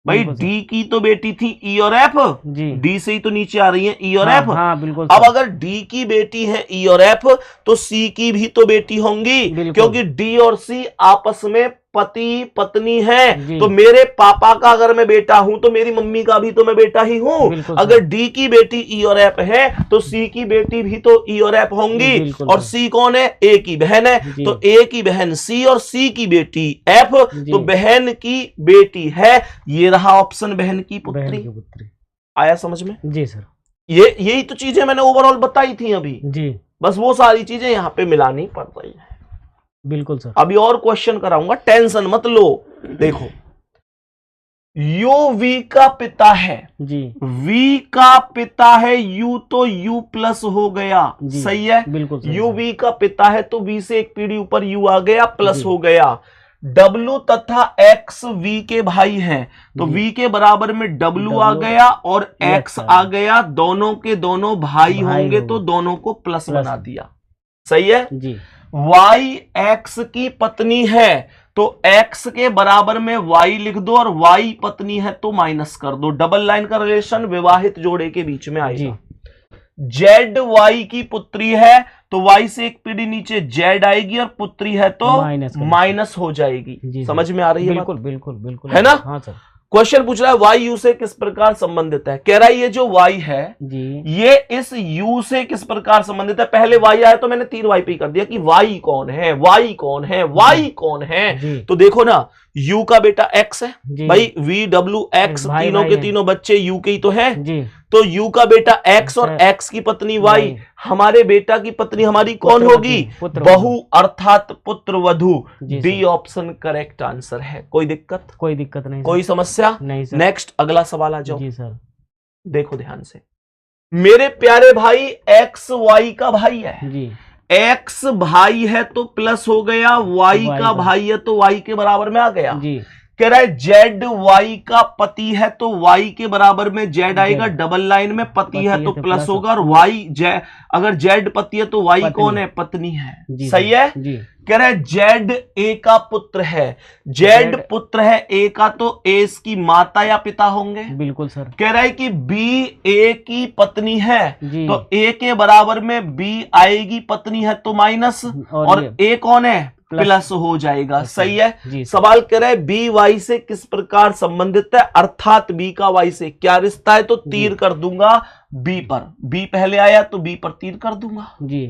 Speaker 1: भाई डी की तो बेटी थी ई और एफ जी, डी से ही तो नीचे आ रही है ई और एफ।
Speaker 2: हाँ बिल्कुल।
Speaker 1: अब अगर डी की बेटी है ई और एफ तो सी की भी तो बेटी होंगी, क्योंकि डी और सी आपस में पति पत्नी है। तो मेरे पापा का अगर मैं बेटा हूं तो मेरी मम्मी का भी तो मैं बेटा ही हूं। अगर डी की बेटी ई और एफ है तो सी की बेटी भी तो ई और एफ होंगी। और सी कौन है? ए की बहन है, तो ए की बहन सी और सी की बेटी एफ, तो बहन की बेटी है। ये रहा ऑप्शन बहन की पुत्री। आया समझ में?
Speaker 2: जी सर।
Speaker 1: यही तो चीजें मैंने ओवरऑल बताई थी अभी जी, बस वो सारी चीजें यहाँ पे मिलानी पड़ रही है।
Speaker 2: बिल्कुल सर।
Speaker 1: अभी और क्वेश्चन कराऊंगा, टेंशन मत लो। देखो यू वी का पिता है जी, वी का पिता है यू, तो यू प्लस हो गया, सही है बिल्कुल। यू वी का पिता है तो वी से एक पीढ़ी ऊपर यू आ गया, प्लस हो गया। W तथा X V के भाई हैं तो V के बराबर में W आ गया और X आ गया, दोनों के दोनों भाई होंगे तो दोनों को प्लस बना दिया, सही है जी। Y X की पत्नी है तो X के बराबर में Y लिख दो और Y पत्नी है तो माइनस कर दो। डबल लाइन का रिलेशन विवाहित जोड़े के बीच में आएगा। Z Y की पुत्री है तो Y से एक पीढ़ी नीचे Z आएगी और पुत्री है तो माइनस हो जाएगी। समझ में आ रही है?
Speaker 2: बिल्कुल बिल्कुल बिल्कुल,
Speaker 1: है ना?
Speaker 2: हाँ सर।
Speaker 1: क्वेश्चन पूछ रहा है वाई यू से किस प्रकार संबंधित है। कह रहा है ये जो वाई है जी, ये इस यू से किस प्रकार संबंधित है। पहले वाई आया तो मैंने 3 वाई पे कर दिया कि वाई कौन है, वाई कौन है, वाई कौन है। तो देखो ना, यू का बेटा एक्स है भाई, वी डब्ल्यू एक्स, तीनों के तीनों बच्चे यू के ही तो है जी। तो यू का बेटा एक्स और एक्स की पत्नी वाई, हमारे बेटा की पत्नी हमारी कौन होगी? बहू अर्थात पुत्र वधू। डी ऑप्शन करेक्ट आंसर है। कोई दिक्कत?
Speaker 2: कोई दिक्कत नहीं,
Speaker 1: कोई समस्या नहीं सर। नेक्स्ट अगला सवाल आ जाओ
Speaker 2: जी सर।
Speaker 1: देखो ध्यान से, मेरे प्यारे भाई एक्स वाई का भाई है जी, एक्स भाई है तो प्लस हो गया, वाई का भाई है तो वाई के बराबर में आ गया जी। कह रहा है जेड वाई का पति है तो वाई के बराबर में जेड आएगा, डबल लाइन में पति है तो प्लस होगा, और वाई अगर जेड पति है तो वाई कौन है? पत्नी है, सही है जी। कह रहा है जेड ए का पुत्र है, जेड पुत्र है ए का तो ए इसकी माता या पिता होंगे, बिल्कुल सर। कह रहा है कि बी ए की पत्नी है तो ए के बराबर में बी आएगी, पत्नी है तो माइनस, और ए कौन है? प्लस हो जाएगा, सही है। सवाल कह रहा है बी वाई से किस प्रकार संबंधित है, अर्थात बी का वाई से क्या रिश्ता है। तो तीर कर दूंगा बी पर, बी पहले आया तो बी पर तीर कर दूंगा जी।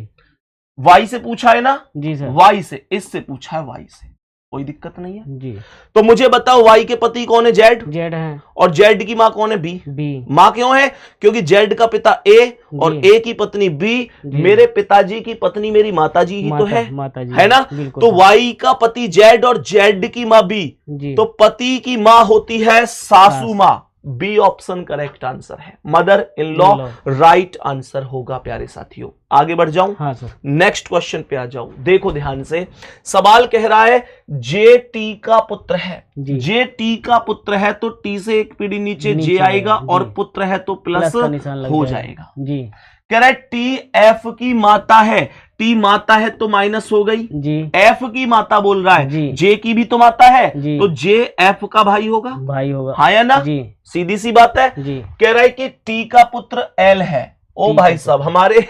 Speaker 1: वाई से पूछा है ना जी सर, वाई से, इससे पूछा है वाई से, कोई दिक्कत नहीं है जी। तो मुझे बताओ वाई के पति कौन है? जेड, जेड है, और जेड की माँ कौन है? B, B. माँ क्यों है? क्योंकि जेड का पिता ए और ए की पत्नी बी, मेरे पिताजी की पत्नी मेरी माताजी ही तो है, है ना। तो वाई का पति जेड और जेड की माँ बी, तो पति की माँ होती है सासू माँ। बी ऑप्शन करेक्ट आंसर है, mother in law right answer होगा प्यारे साथियों। आगे बढ़ जाऊं? हाँ सर। नेक्स्ट क्वेश्चन पे आ जाऊं, देखो ध्यान से। सवाल कह रहा है जे टी का पुत्र है, जे टी का पुत्र है तो टी से एक पीढ़ी नीचे जे आएगा और पुत्र है तो प्लस हो जाएगा जी। कह रहा है टी एफ की माता है, टी माता है तो माइनस हो गई जी, एफ की माता बोल रहा है, जे की भी तो माता है तो जे एफ का भाई होगा, भाई होगा, हाँ या ना जी, सीधी सी बात है जी। कह रहा है कि टी का पुत्र एल है। ओ भाई साहब, हमारे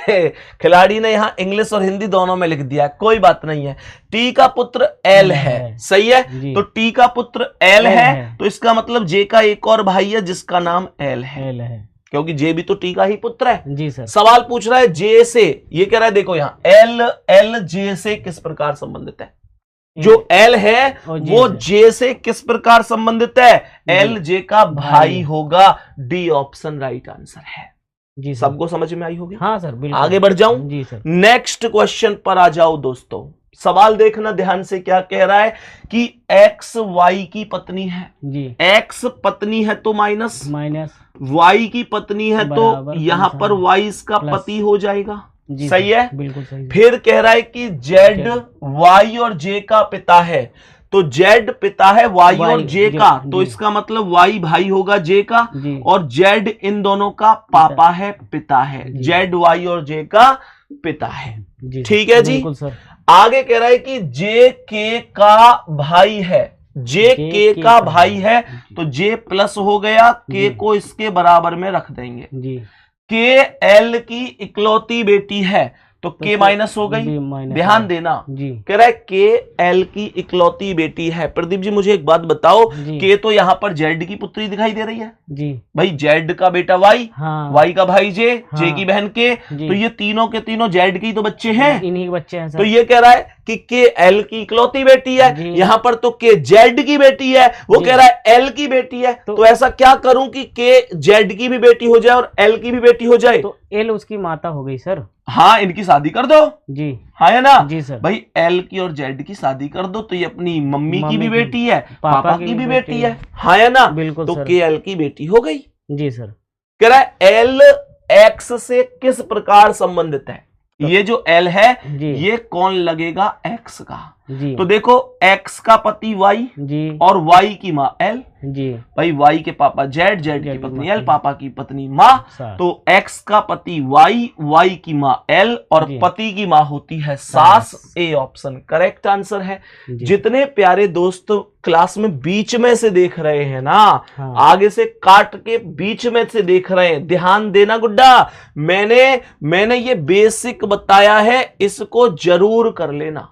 Speaker 1: खिलाड़ी ने यहाँ इंग्लिश और हिंदी दोनों में लिख दिया, कोई बात नहीं है। टी का पुत्र एल है, सही है। तो टी का पुत्र एल है तो इसका मतलब जे का एक और भाई है जिसका नाम एल है, क्योंकि जे भी तो टी का ही पुत्र है जी सर। सवाल पूछ रहा है जे से, ये कह रहा है देखो यहाँ एल जे से किस प्रकार संबंधित है। जो एल है वो जे से किस प्रकार संबंधित है? एल जे का भाई होगा। डी ऑप्शन राइट आंसर है जी। सबको समझ में आई होगी? हाँ सर बिल्कुल। आगे बढ़ जाऊं जी सर। नेक्स्ट क्वेश्चन पर आ जाओ दोस्तों। सवाल देखना ध्यान से, क्या कह रहा है कि एक्स वाई की पत्नी है जी, एक्स पत्नी है तो माइनस, वाई की पत्नी है तो यहाँ पर वाई इसका पति हो जाएगा, सही है बिल्कुल सही। फिर कह रहा है कि जेड वाई और जे का पिता है तो जेड पिता है वाई और जे का, तो इसका मतलब वाई भाई होगा जे का, और जेड इन दोनों का पापा है, पिता है। जेड वाई और जे का पिता है, ठीक है जी। आगे कह रहा है कि जे के का भाई है, जे के का भाई है तो जे प्लस हो गया, के को इसके बराबर में रख देंगे जी। के एल की इकलौती बेटी है तो के माइनस हो गई, ध्यान देना जी। कह रहा है के एल की इकलौती बेटी है। प्रदीप जी मुझे एक बात बताओ, के तो यहाँ पर जेड की पुत्री दिखाई दे रही है जी भाई, जेड का बेटा वाई, हाँ। वाई का भाई जे, हाँ। जे की बहन के, तो ये तीनों के तीनों जेड के तो बच्चे हैं,
Speaker 2: इन्हीं के बच्चे हैं।
Speaker 1: तो ये कह रहा है कि के एल की इकलौती बेटी है, यहाँ पर तो के जेड की बेटी है, वो कह रहा है एल की बेटी है, तो ऐसा क्या करूं कि के जेड की भी बेटी हो जाए और एल की भी बेटी हो जाए?
Speaker 2: तो एल उसकी माता हो गई सर।
Speaker 1: हाँ, इनकी शादी कर दो जी, हाँ है ना
Speaker 2: जी सर।
Speaker 1: भाई एल की और जेड की शादी कर दो तो ये अपनी मम्मी की भी बेटी है, पापा की भी बेटी है, हाँ है ना,
Speaker 2: बिल्कुल।
Speaker 1: तो के एल की बेटी हो गई
Speaker 2: जी सर।
Speaker 1: कह रहा है एल एक्स से किस प्रकार संबंधित है? ये जो एल है ये कौन लगेगा? एक्स का जी। तो देखो एक्स का पति वाई जी और वाई की माँ एल जी, भाई वाई के पापा जेड, जेड की पत्नी एल, पापा की पत्नी माँ, तो एक्स का पति वाई, वाई की माँ एल और पति की माँ होती है सास। ए ऑप्शन करेक्ट आंसर है। जितने प्यारे दोस्त क्लास में बीच में से देख रहे हैं ना, हाँ। आगे से काट के बीच में से देख रहे हैं, ध्यान देना गुड्डा, मैंने ये बेसिक बताया है, इसको जरूर कर लेना,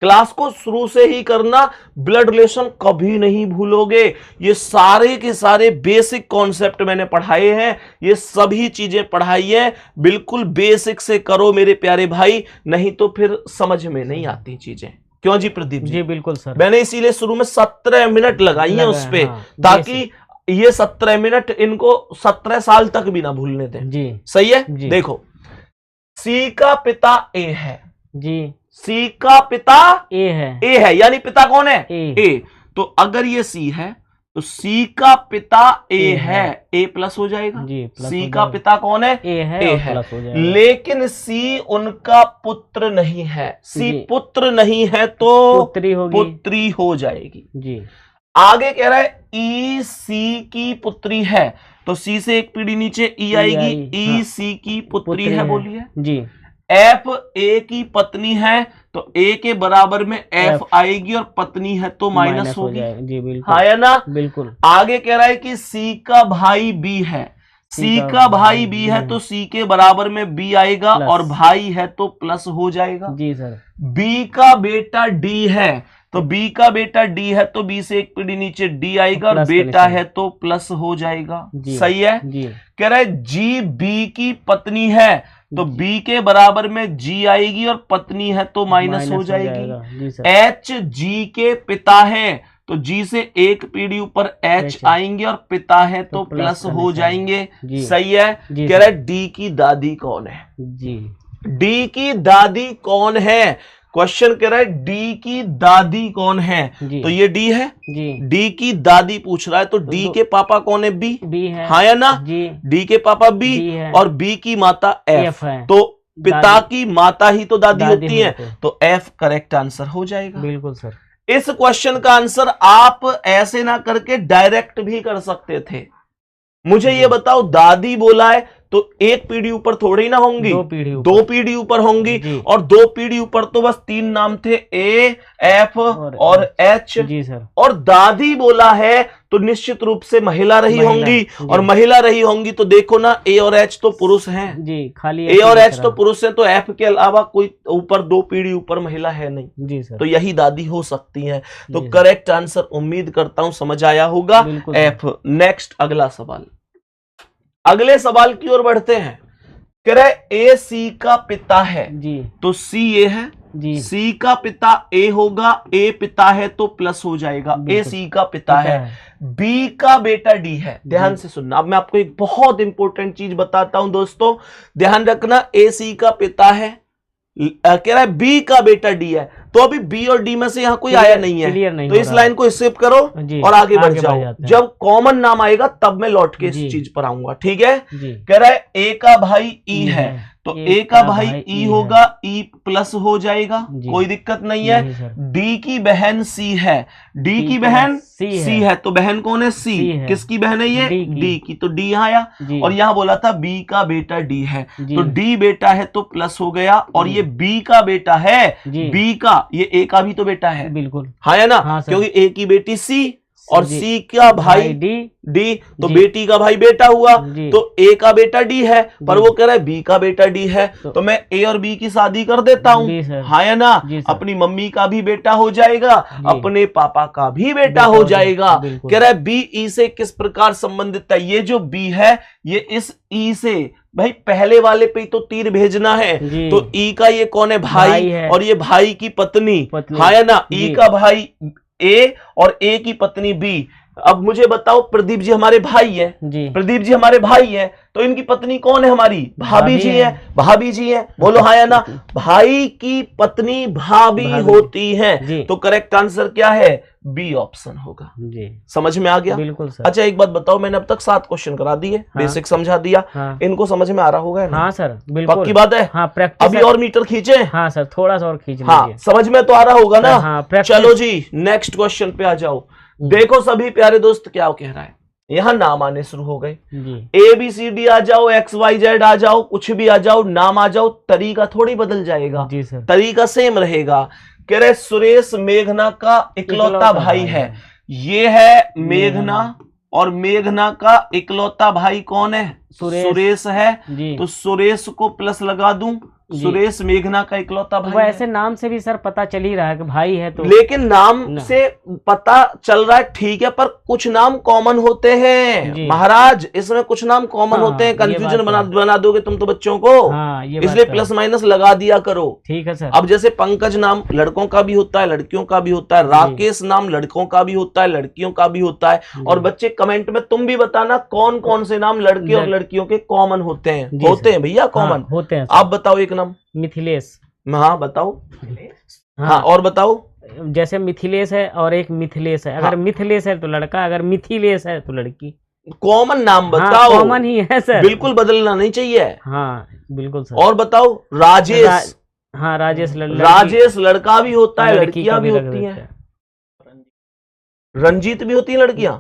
Speaker 1: क्लास को शुरू से ही करना, ब्लड रिलेशन कभी नहीं भूलोगे। ये सारे के सारे बेसिक कॉन्सेप्ट मैंने पढ़ाए हैं, ये सभी चीजें पढ़ाई है, बिल्कुल बेसिक से करो मेरे प्यारे भाई, नहीं तो फिर समझ में नहीं आती चीजें। क्यों जी प्रदीप जी?
Speaker 2: बिल्कुल सर।
Speaker 1: मैंने इसीलिए शुरू में 17 मिनट लगाई है उस पे, हाँ, ताकि ये 17 मिनट इनको 17 साल तक भी ना भूलने दें जी। सही है जी। देखो सी का पिता ए है जी, सी का पिता
Speaker 2: ए
Speaker 1: है, यानी पिता कौन है? ए। तो अगर ये सी है तो सी का पिता ए है, ए प्लस हो जाएगा जी, सी का पिता कौन है? ए है। लेकिन सी उनका पुत्र नहीं है, सी पुत्र नहीं है तो पुत्री हो जाएगी जी। आगे कह रहा है ई सी की पुत्री है, तो सी से एक पीढ़ी नीचे ई आएगी, ई सी की पुत्री है, बोलिए जी। एफ ए की पत्नी है तो ए के बराबर में एफ आएगी और पत्नी है तो माइनस होगी
Speaker 2: जी, बिल्कुल,
Speaker 1: हाँ है ना,
Speaker 2: बिल्कुल।
Speaker 1: आगे कह रहा है कि सी का भाई बी है, सी का भाई बी है तो सी के बराबर में बी आएगा और भाई है तो प्लस हो जाएगा
Speaker 2: जी सर।
Speaker 1: बी का बेटा डी है तो बी का बेटा डी है तो बी से एक पीढ़ी नीचे डी आएगा और बेटा है तो प्लस हो जाएगा, सही है जी। कह रहा है जी बी की पत्नी है तो बी के बराबर में जी आएगी और पत्नी है तो माइनस हो जाएगी। एच जी के पिता है तो जी से एक पीढ़ी ऊपर एच आएंगे और पिता है तो प्लस हो जाएंगे, सही है। कह रहा है डी की दादी कौन है जी, डी की दादी कौन है? क्वेश्चन कह रहा है डी की दादी कौन है, तो ये डी है जी, डी की दादी पूछ रहा है तो डी के पापा कौन है? बी है, हाँ या ना जी। डी के पापा बी और बी की माता एफ है, तो पिता की माता ही तो दादी होती है, तो एफ करेक्ट आंसर हो जाएगा।
Speaker 2: बिल्कुल सर।
Speaker 1: इस क्वेश्चन का आंसर आप ऐसे ना करके डायरेक्ट भी कर सकते थे। मुझे ये बताओ, दादी बोला है तो एक पीढ़ी ऊपर थोड़ी ना होंगी, दो पीढ़ी ऊपर होंगी, और दो पीढ़ी ऊपर तो बस तीन नाम थे, ए एफ और एच
Speaker 2: जी सर।
Speaker 1: और दादी बोला है तो निश्चित रूप से महिला रही होंगी, और महिला रही होंगी तो देखो ना ए और एच तो पुरुष हैं
Speaker 2: जी, खाली
Speaker 1: ए और एच तो पुरुष हैं, तो एफ के अलावा कोई ऊपर दो पीढ़ी ऊपर महिला है नहीं
Speaker 2: जी सर,
Speaker 1: तो यही दादी हो सकती है। तो करेक्ट आंसर उम्मीद करता हूं समझ आया होगा, एफ। नेक्स्ट अगला सवाल, अगले सवाल की ओर बढ़ते हैं। कह रहे ए सी का पिता है जी, तो सी ए है जी, सी का पिता ए होगा, ए पिता है तो प्लस हो जाएगा, ए सी का पिता है। बी का बेटा डी है, ध्यान से सुनना। अब मैं आपको एक बहुत इंपॉर्टेंट चीज बताता हूं दोस्तों, ध्यान रखना। ए सी का पिता है, कह रहा है बी का बेटा डी है, तो अभी बी और डी में से यहां कोई आया नहीं है, तो इस लाइन को स्किप करो और आगे बढ़ जाओ। जब कॉमन नाम आएगा तब मैं लौट के इस चीज पर आऊंगा, ठीक है। कह रहा है ए का भाई ई है, तो ए का भाई ई होगा, ई प्लस हो जाएगा, कोई दिक्कत नहीं है। डी की बहन सी है, डी की बहन सी है, तो बहन कौन है? सी। किसकी बहन है ये? डी की। तो डी यहाँ आया, और यहाँ बोला था बी का बेटा डी है, तो डी बेटा है तो प्लस हो गया, और ये बी का बेटा है, बी का, ये ए का भी तो बेटा है,
Speaker 2: बिल्कुल,
Speaker 1: हाँ है ना, क्योंकि ए की बेटी सी और सी का भाई डी, तो बेटी का भाई बेटा हुआ, तो ए का बेटा डी है, पर वो कह रहा है बी का बेटा डी है, तो मैं ए और बी की शादी कर देता हूँ, हाँ है ना। अपनी मम्मी का भी बेटा हो जाएगा, अपने पापा का भी बेटा हो जाएगा। कह रहा है बी ई से किस प्रकार संबंधित है? ये जो बी है ये इस ई से, भाई पहले वाले पे तो तीर भेजना है, तो ई का ये कौन है? भाई, और ये भाई की पत्नी, हाँ है ना। ई का भाई ए और ए की पत्नी बी। अब मुझे बताओ, प्रदीप जी हमारे भाई है, प्रदीप जी हमारे भाई है, तो इनकी पत्नी कौन है? हमारी भाभी जी है, भाभी जी है, बोलो हाँ या ना। भाई की पत्नी भाभी होती है, तो करेक्ट आंसर क्या है? बी ऑप्शन होगा। समझ में आ गया?
Speaker 2: बिल्कुल सर।
Speaker 1: अच्छा एक बात बताओ, मैंने अब तक 7 क्वेश्चन करा दिए, बेसिक समझा दिया, इनको समझ में आ रहा होगा?
Speaker 2: हाँ सर, बिल्कुल
Speaker 1: पक्की बात है।
Speaker 2: हाँ,
Speaker 1: अभी और मीटर खींचे?
Speaker 2: हाँ सर, थोड़ा सा और खींच लीजिए।
Speaker 1: हाँ, समझ में तो आ रहा होगा ना? हाँ, चलो जी नेक्स्ट क्वेश्चन पे आ जाओ। देखो सभी प्यारे दोस्त क्या कह रहा है, यहां नाम आने शुरू हो गए, ए बी सी डी आ जाओ, एक्स वाई जेड आ जाओ, कुछ भी आ जाओ, नाम आ जाओ, तरीका थोड़ी बदल जाएगा, तरीका सेम रहेगा। कह रहे सुरेश मेघना का इकलौता भाई है, ये है मेघना, और मेघना का इकलौता भाई कौन है? सुरेश है, तो सुरेश को प्लस लगा दूं, सुरेश मेघना का इकलौता भाई।
Speaker 2: वैसे नाम से भी सर पता चल ही रहा है कि भाई है, तो लेकिन
Speaker 1: नाम से पता चल रहा है ठीक है, पर कुछ नाम कॉमन होते हैं महाराज, इसमें कुछ नाम कॉमन होते हैं, कंफ्यूजन बना दोगे तुम तो बच्चों को, इसलिए प्लस माइनस लगा दिया करो।
Speaker 2: ठीक है सर।
Speaker 1: अब जैसे पंकज नाम लड़कों का भी होता है, लड़कियों का भी होता है, राकेश नाम लड़कों का भी होता है, लड़कियों का भी होता है, और बच्चे कमेंट में तुम भी बताना कौन कौन से नाम लड़के और लड़कियों के कॉमन होते हैं। होते हैं भैया, कॉमन
Speaker 2: होते हैं।
Speaker 1: आप बताओ एक नाम।
Speaker 2: मिथिलेश।
Speaker 1: हाँ बताओ। हाँ और बताओ।
Speaker 2: जैसे मिथिलेश है और एक मिथिलेश है, अगर मिथिलेश है तो लड़का, अगर मिथिलेश है तो लड़की।
Speaker 1: कॉमन नाम बताओ।
Speaker 2: कॉमन ही है सर,
Speaker 1: बिल्कुल बदलना नहीं चाहिए।
Speaker 2: हाँ बिल्कुल सर।
Speaker 1: और बताओ। राजेश।
Speaker 2: हाँ राजेश
Speaker 1: राजेश लड़का भी होता है, लड़कियां भी होती हैं। रंजीत भी होती है लड़कियां?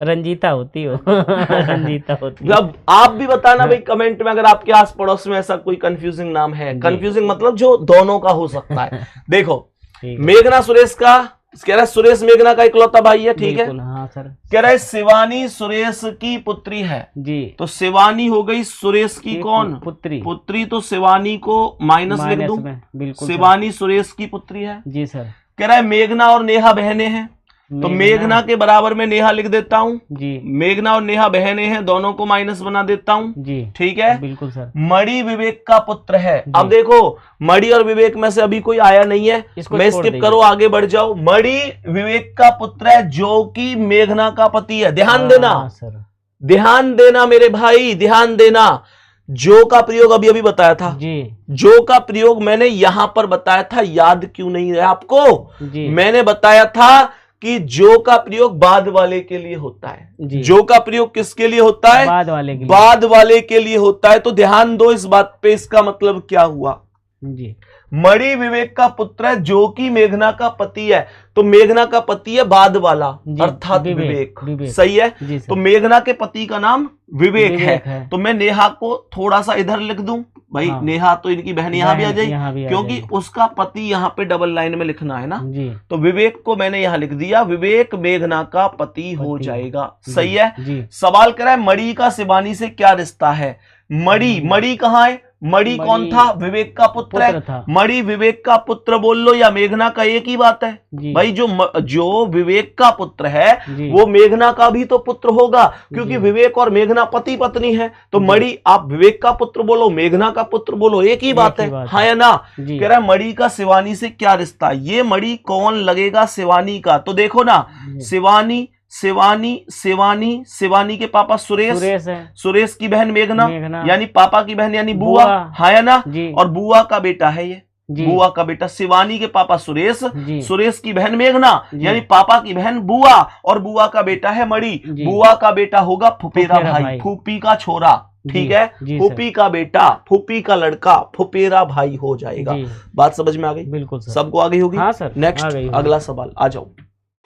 Speaker 2: रंजीता होती हो। रंजीता होती।
Speaker 1: अब आप भी बताना भाई कमेंट में, अगर आपके आस पड़ोस में ऐसा कोई कंफ्यूजिंग नाम है। कंफ्यूजिंग मतलब जो दोनों का हो सकता है। देखो मेघना सुरेश का, कह रहा है सुरेश मेघना का इकलौता भाई है, ठीक है।
Speaker 2: हाँ सर।
Speaker 1: कह रहा है शिवानी सुरेश की पुत्री है जी, तो शिवानी हो गई सुरेश की कौन? पुत्री, तो शिवानी को माइनस लिख दूं। बिल्कुल, शिवानी सुरेश की पुत्री है जी सर। कह रहा है मेघना और नेहा बहनें हैं, तो मेघना के बराबर में नेहा लिख देता हूँ जी। मेघना और नेहा बहनें हैं, दोनों को माइनस बना देता हूँ जी, ठीक है। बिल्कुल सर। मणि विवेक का पुत्र है। अब देखो मणि और विवेक में से अभी कोई आया नहीं है, मैं स्किप करो, आगे बढ़ जाओ। मणि विवेक का पुत्र है जो कि मेघना का पति है। ध्यान देना सर, ध्यान देना मेरे भाई, ध्यान देना। जो का प्रयोग अभी अभी बताया था जी, जो का प्रयोग मैंने यहां पर बताया था, याद क्यों नहीं है आपको जी? मैंने बताया था कि जो का प्रयोग बाद वाले के लिए होता है। जो का प्रयोग किसके लिए होता है? बाद वाले के लिए। बाद वाले के लिए होता है, तो ध्यान दो इस बात पे। इसका मतलब क्या हुआ जी? मणि विवेक का पुत्र है जो कि मेघना का पति है, तो मेघना का पति है बाद वाला, अर्थात विवेक। सही है। तो मेघना के पति का नाम विवेक है, तो मैं नेहा को थोड़ा सा इधर लिख दूं भाई। हाँ। नेहा तो इनकी बहन यहाँ भी आ जाएगी, क्योंकि उसका पति यहाँ पे डबल लाइन में लिखना है ना जी। तो विवेक को मैंने यहाँ लिख दिया, विवेक मेघना का पति हो जाएगा। सही है जी। सवाल करा है मणि का शिवानी से क्या रिश्ता है? मणि, मणि कहाँ है? मणि कौन था? विवेक का पुत्र है। मणि विवेक का पुत्र बोल लो या मेघना का, एक ही बात है भाई। जो विवेक का पुत्र है वो मेघना का भी तो पुत्र होगा, क्योंकि विवेक और मेघना पति पत्नी है। तो मणि आप विवेक का पुत्र बोलो, मेघना का पुत्र बोलो, एक ही बात है। हाँ या ना? कह रहा है मणि का शिवानी से क्या रिश्ता? ये मणि कौन लगेगा? शिवानी का। तो देखो ना, शिवानी शिवानी शिवानी शिवानी के पापा सुरेश है, सुरेश की बहन मेघना, यानी पापा की बहन यानी बुआ। हाँ या ना? और बुआ का बेटा है ये, बुआ का बेटा। शिवानी के पापा सुरेश, सुरेश की बहन मेघना, यानी पापा की बहन बुआ, और बुआ का बेटा है मणि। बुआ का बेटा होगा फुफेरा भाई, फूफी का छोरा। ठीक है, फूफी का बेटा, फूफी का लड़का, फुफेरा भाई हो जाएगा। बात समझ में आ गई?
Speaker 2: बिल्कुल सर।
Speaker 1: सबको आ गई होगी?
Speaker 2: हाँ सर।
Speaker 1: नेक्स्ट अगला सवाल आ जाओ,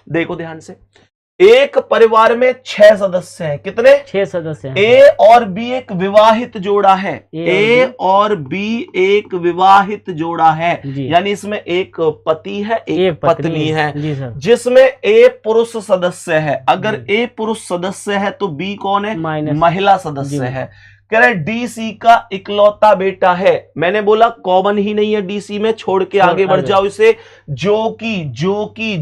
Speaker 1: देखो ध्यान से। एक परिवार में 6 सदस्य हैं। कितने?
Speaker 2: 6 सदस्य हैं।
Speaker 1: ए और बी एक विवाहित जोड़ा है। ए और बी एक विवाहित जोड़ा है, यानी इसमें एक पति है, एक पत्नी है, जिसमें ए पुरुष सदस्य है। अगर ए पुरुष सदस्य है तो बी कौन है? महिला सदस्य है। कह रहे डी सी का इकलौता बेटा है। मैंने बोला कॉमन ही नहीं है डी सी में, छोड़ के आगे बढ़ जाओ इसे। जो की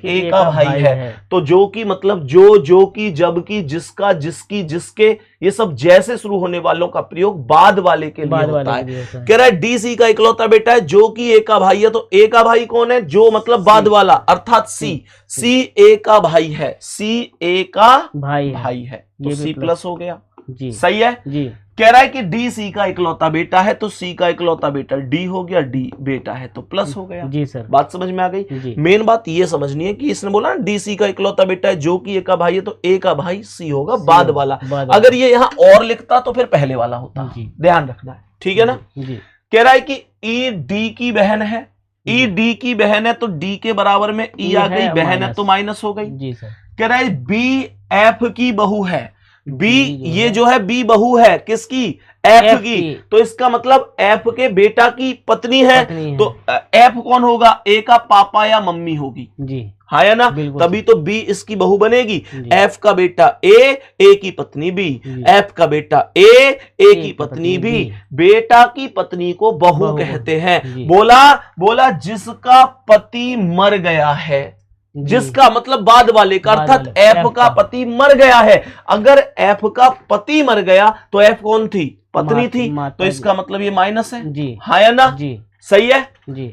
Speaker 1: ए का भाई है। तो जो की मतलब जो की, जब की, जिसका, जिसकी, जिसके, ये सब जैसे शुरू होने वालों का प्रयोग बाद वाले के लिए होता है। कह रहा है डी सी का इकलौता बेटा है, जो की ए का भाई है। तो ए का भाई कौन है? जो मतलब बाद वाला, अर्थात सी ए का भाई है। सी ए का भाई है, तो सी प्लस हो गया जी। सही है जी। कह रहा है कि डी सी का इकलौता बेटा है, तो सी का इकलौता बेटा डी हो गया, डी बेटा है तो प्लस हो गया जी सर। बात समझ में आ गई? मेन बात ये समझनी है कि इसने बोला ना डी सी का इकलौता बेटा है, जो कि ए का भाई है, तो ए का भाई सी होगा, बाद वाला। अगर ये यहाँ और लिखता तो फिर पहले वाला होता। ध्यान रखना है, ठीक है ना जी। कह रहा है कि ई डी की बहन है। ई डी की बहन है तो डी के बराबर में ई आ गई, बहन है तो माइनस हो गई जी सर। कह रहा है बी एफ की बहू है। बी ये जो है बी बहू है किसकी? एफ की। तो इसका मतलब एफ के बेटा की पत्नी है, तो एफ कौन होगा? ए का पापा या मम्मी होगी जी, हाँ या ना? तभी तो बी इसकी बहू बनेगी। एफ का बेटा ए की पत्नी बी, एफ का बेटा ए की पत्नी बी, बेटा की पत्नी को बहू कहते हैं। बोला जिसका पति मर गया है, जिसका मतलब बाद वाले का, अर्थात एफ का पति मर गया है। अगर एफ का पति मर गया तो एफ कौन थी? पत्नी थी, तो इसका मतलब ये माइनस है जी, हाँ या ना जी। सही है जी।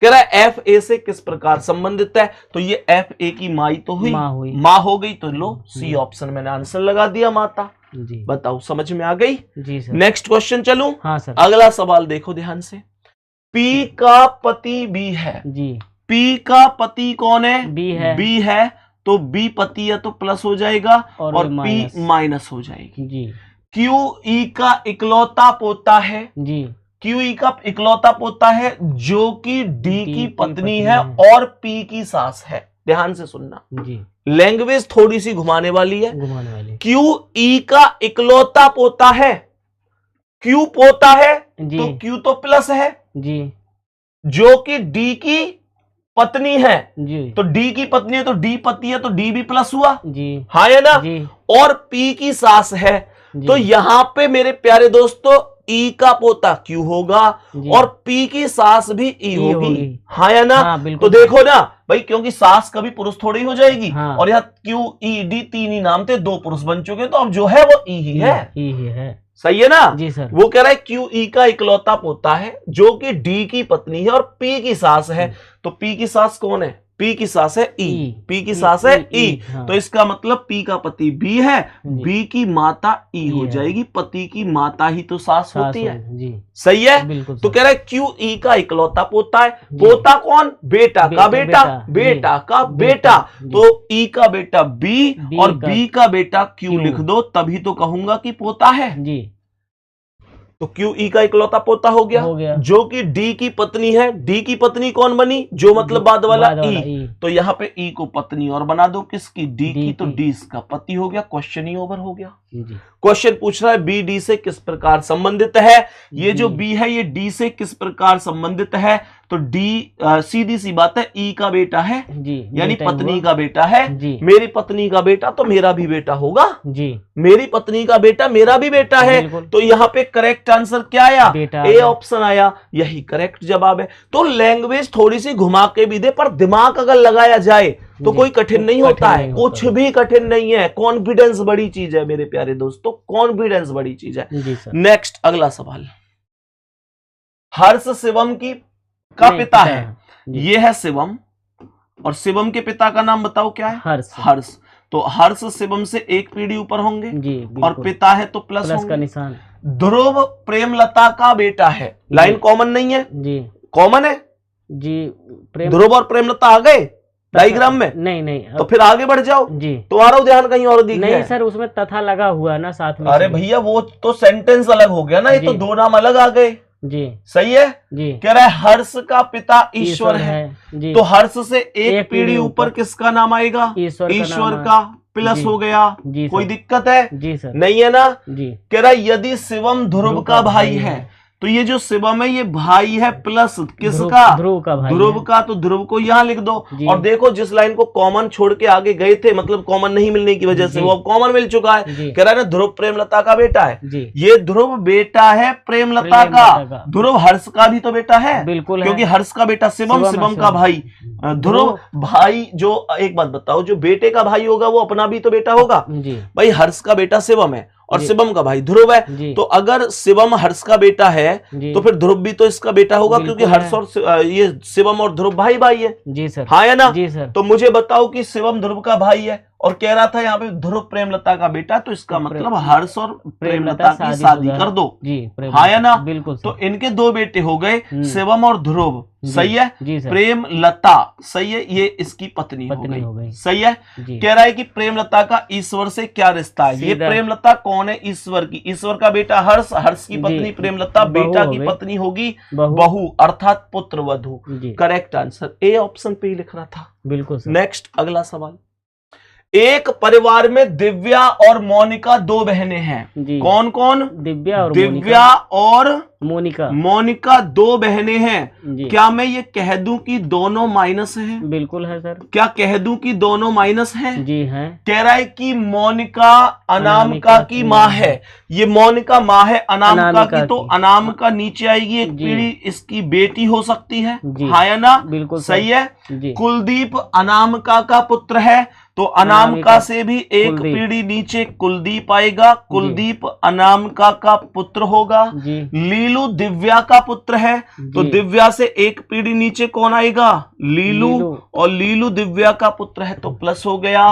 Speaker 1: कह रहा है एफ ए से किस प्रकार संबंधित है? तो ये एफ ए की माई तो हुई, माँ हो गई, तो लो सी ऑप्शन मैंने आंसर लगा दिया, माता जी। बताओ समझ में आ गई जी सर। नेक्स्ट क्वेश्चन चलूं? हाँ सर। अगला सवाल देखो ध्यान से। पी का पति बी है जी। पी का पति कौन है? बी है, तो बी पति है तो प्लस हो जाएगा और पी माइनस हो जाएगी जी। क्यू ई का इकलौता पोता है जी। क्यू ई का इकलौता पोता है जो कि डी की पत्नी है और पी की सास है। ध्यान से सुनना जी, लैंग्वेज थोड़ी सी घुमाने वाली है। क्यू ई का इकलौता पोता है, क्यू पोता है तो क्यू तो प्लस है जी, जो कि डी की पत्नी है जी। तो डी की पत्नी है तो डी पति है तो डी भी प्लस हुआ जी, हाँ या ना जी। और पी की सास है, तो यहां पे मेरे प्यारे दोस्तों ई का पोता क्यू होगा और पी की सास भी ई होगी, हाँ या ना? हाँ, तो देखो ना भाई, क्योंकि सास कभी पुरुष थोड़ी हो जाएगी। हाँ। और यहाँ क्यू ई डी तीन ही नाम थे, 2 पुरुष बन चुके, तो अब जो है वो ई ही है। सही है ना जी सर। वो कह रहा है क्यू ई का इकलौता पोता है जो कि डी की पत्नी है और पी की सास है। तो पी की सास कौन है? पी की सास है ई, पी की सास है ई। हाँ। तो इसका मतलब पी का पति बी है, बी की माता ई हो जाएगी, पति की माता ही तो सास होती है जी। सही है। तो कह रहा है क्यू ई का इकलौता पोता है। पोता कौन? बेटा का बेटा, बेटा का बेटा। तो ई का बेटा बी और बी का बेटा क्यू लिख दो, तभी तो कहूंगा कि पोता है जी। तो क्यू ई का इकलौता पोता हो गया, जो कि डी की पत्नी है। डी की पत्नी कौन बनी? जो मतलब बाद वाला ई। तो यहाँ पे ई को पत्नी और बना दो, किसकी? डी की। तो डी इसका पति हो गया, क्वेश्चन ही ओवर हो गया। क्वेश्चन पूछ रहा है बी डी से किस प्रकार संबंधित है। ये जो बी है ये डी से किस प्रकार संबंधित है? तो डी सीधी सी बात है, ई का बेटा है जी, यानी पत्नी का बेटा है जी। मेरी पत्नी का बेटा तो मेरा भी बेटा होगा जी, मेरी पत्नी का बेटा मेरा भी बेटा है। तो यहाँ पे करेक्ट आंसर क्या आया? ए ऑप्शन आया, यही करेक्ट जवाब है। तो लैंग्वेज थोड़ी सी घुमा के भी दे, पर दिमाग अगर लगाया जाए तो कोई कठिन नहीं होता है, कुछ भी कठिन नहीं है। कॉन्फिडेंस बड़ी चीज है मेरे प्यारे दोस्तों, कॉन्फिडेंस बड़ी चीज है। नेक्स्ट अगला सवाल। हर्ष शिवम का पिता है, ये है शिवम, और शिवम के पिता का नाम बताओ क्या है? हर्ष। तो हर्ष शिवम से एक पीढ़ी ऊपर होंगे जी, और पिता है तो प्लस का निशान। ध्रुव प्रेमलता का बेटा है। लाइन कॉमन नहीं है जी, कॉमन है जी। ध्रुव और प्रेमलता आ गए, डायग्राम में?
Speaker 2: नहीं
Speaker 1: तो फिर आगे बढ़ जाओ
Speaker 2: जी।
Speaker 1: तुम्हारा ध्यान कहीं और दिख
Speaker 2: नहीं सर, उसमें तथा लगा हुआ ना साथ में।
Speaker 1: अरे भैया वो तो सेंटेंस अलग हो गया ना, ये तो दो नाम अलग आ गए
Speaker 2: जी।
Speaker 1: सही है
Speaker 2: जी।
Speaker 1: कह रहा है हर्ष का पिता ईश्वर है
Speaker 2: जी।
Speaker 1: तो हर्ष से एक पीढ़ी ऊपर किसका नाम आएगा?
Speaker 2: ईश्वर
Speaker 1: का प्लस हो गया। कोई दिक्कत है?
Speaker 2: जी सर।
Speaker 1: नहीं है ना
Speaker 2: जी।
Speaker 1: कह रहा है यदि शिवम ध्रुव का भाई है तो ये जो शिवम है ये भाई है प्लस किसका?
Speaker 2: ध्रुव का भाई।
Speaker 1: ध्रुव का, तो ध्रुव को यहाँ लिख दो। और देखो जिस लाइन को कॉमन छोड़ के आगे गए थे, मतलब कॉमन नहीं मिलने की वजह से वो अब कॉमन मिल चुका है। कह रहा है ना ध्रुव प्रेमलता का बेटा है, ये ध्रुव बेटा है प्रेमलता का। ध्रुव हर्ष का भी तो बेटा है,
Speaker 2: बिल्कुल,
Speaker 1: क्योंकि हर्ष का बेटा शिवम, शिवम का भाई ध्रुव। भाई जो एक बात बताओ, जो बेटे का भाई होगा वो अपना भी तो बेटा होगा भाई। हर्ष का बेटा शिवम है और शिवम का भाई ध्रुव है, तो अगर शिवम हर्ष का बेटा है तो फिर ध्रुव भी तो इसका बेटा होगा, क्योंकि हर्ष और ये शिवम और ध्रुव भाई भाई है।
Speaker 2: जी सर।
Speaker 1: हाँ है ना?
Speaker 2: जी सर।
Speaker 1: तो मुझे बताओ कि शिवम ध्रुव का भाई है और कह रहा था यहाँ पे ध्रुव प्रेमलता का बेटा, तो इसका मतलब हर्ष और प्रेमलता की शादी कर दो जी। हाँ है ना? बिल्कुल। तो इनके दो बेटे हो गए शिवम और ध्रुव, सही है। प्रेमलता सही है, ये इसकी पत्नी हो गई, सही है। कह रहा है कि प्रेमलता का ईश्वर से क्या रिश्ता है? ये प्रेमलता कौन है? ईश्वर की। ईश्वर का बेटा हर्ष, हर्ष की पत्नी प्रेमलता, बेटा की पत्नी होगी बहू अर्थात पुत्र वधू। करेक्ट आंसर ए ऑप्शन पे ही लिख रहा था। बिल्कुल। नेक्स्ट अगला सवाल, एक परिवार में दिव्या और मोनिका दो बहनें हैं। कौन कौन? दिव्या और मोनिका। मोनिका दो बहनें हैं। क्या मैं ये कह दूं कि दोनों माइनस हैं?
Speaker 2: बिल्कुल है सर।
Speaker 1: क्या कह दूं कि दोनों माइनस हैं?
Speaker 2: जी हैं।
Speaker 1: कह रहा है कि मोनिका अनामिका की माँ है। ये मोनिका माँ है अनामिका की, तो अनामिका नीचे आएगी, एक पीढ़ी इसकी बेटी हो सकती है। हाँ या ना? बिल्कुल सही है। कुलदीप अनामिका का पुत्र है, तो अनामिका से भी एक पीढ़ी नीचे कुलदीप आएगा। कुलदीप अनामिका का पुत्र होगा। लीलू दिव्या का पुत्र है, तो दिव्या से एक पीढ़ी नीचे कौन आएगा? लीलू। और लीलू दिव्या का पुत्र है, तो प्लस हो गया।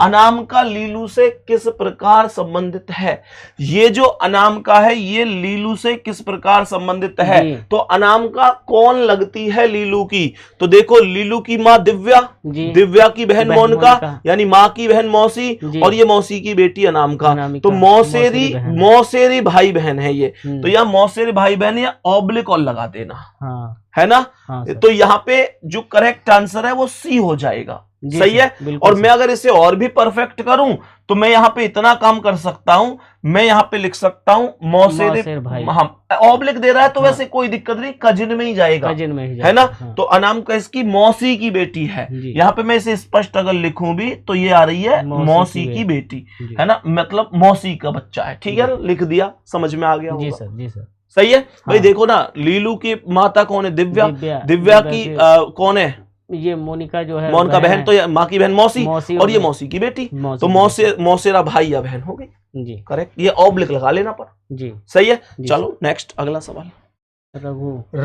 Speaker 1: अनामिका लीलू से किस प्रकार संबंधित है? ये जो अनामिका है ये लीलू से किस प्रकार संबंधित है? तो अनामिका कौन लगती है लीलू की? तो देखो लीलू की माँ दिव्या, दिव्या की बहन मोनिका, यानी माँ की बहन मौसी, और ये मौसी की बेटी अनामिका। तो मौसेरी भाई बहन है ये। तो यहाँ मौसेरी भाई बहन या ऑब्लिक और लगा देना। है ना? तो यहाँ पे जो करेक्ट आंसर है वो सी हो जाएगा। सही है। और मैं अगर इसे और भी परफेक्ट करूं तो मैं यहाँ पे इतना काम कर सकता हूं, मैं यहाँ पे लिख सकता हूं मौसेरे भाई। ऑब्लिक दे रहा है तो वैसे कोई दिक्कत नहीं, कजिन में ही जाएगा, है ना? तो अनामिका इसकी मौसी की बेटी है। यहाँ पे मैं इसे स्पष्ट अगर लिखूं भी तो ये आ रही है मौसी की बेटी, है ना? मतलब मौसी का बच्चा है। ठीक है, लिख दिया, समझ में आ गया होगा।
Speaker 2: जी सर, जी सर।
Speaker 1: सही है भाई। देखो ना, लीलू की माता कौन है? दिव्या। दिव्या की कौन है?
Speaker 2: ये मोनिका जो है,
Speaker 1: मोनिका बहन, तो माँ की बहन मौसी, और ये मौसी की बेटी, तो मौसेरा भाई या बहन हो गई जी। करेक्ट, ये ऑब्लिक लगा लेना पर जी। सही है। चलो नेक्स्ट अगला सवाल।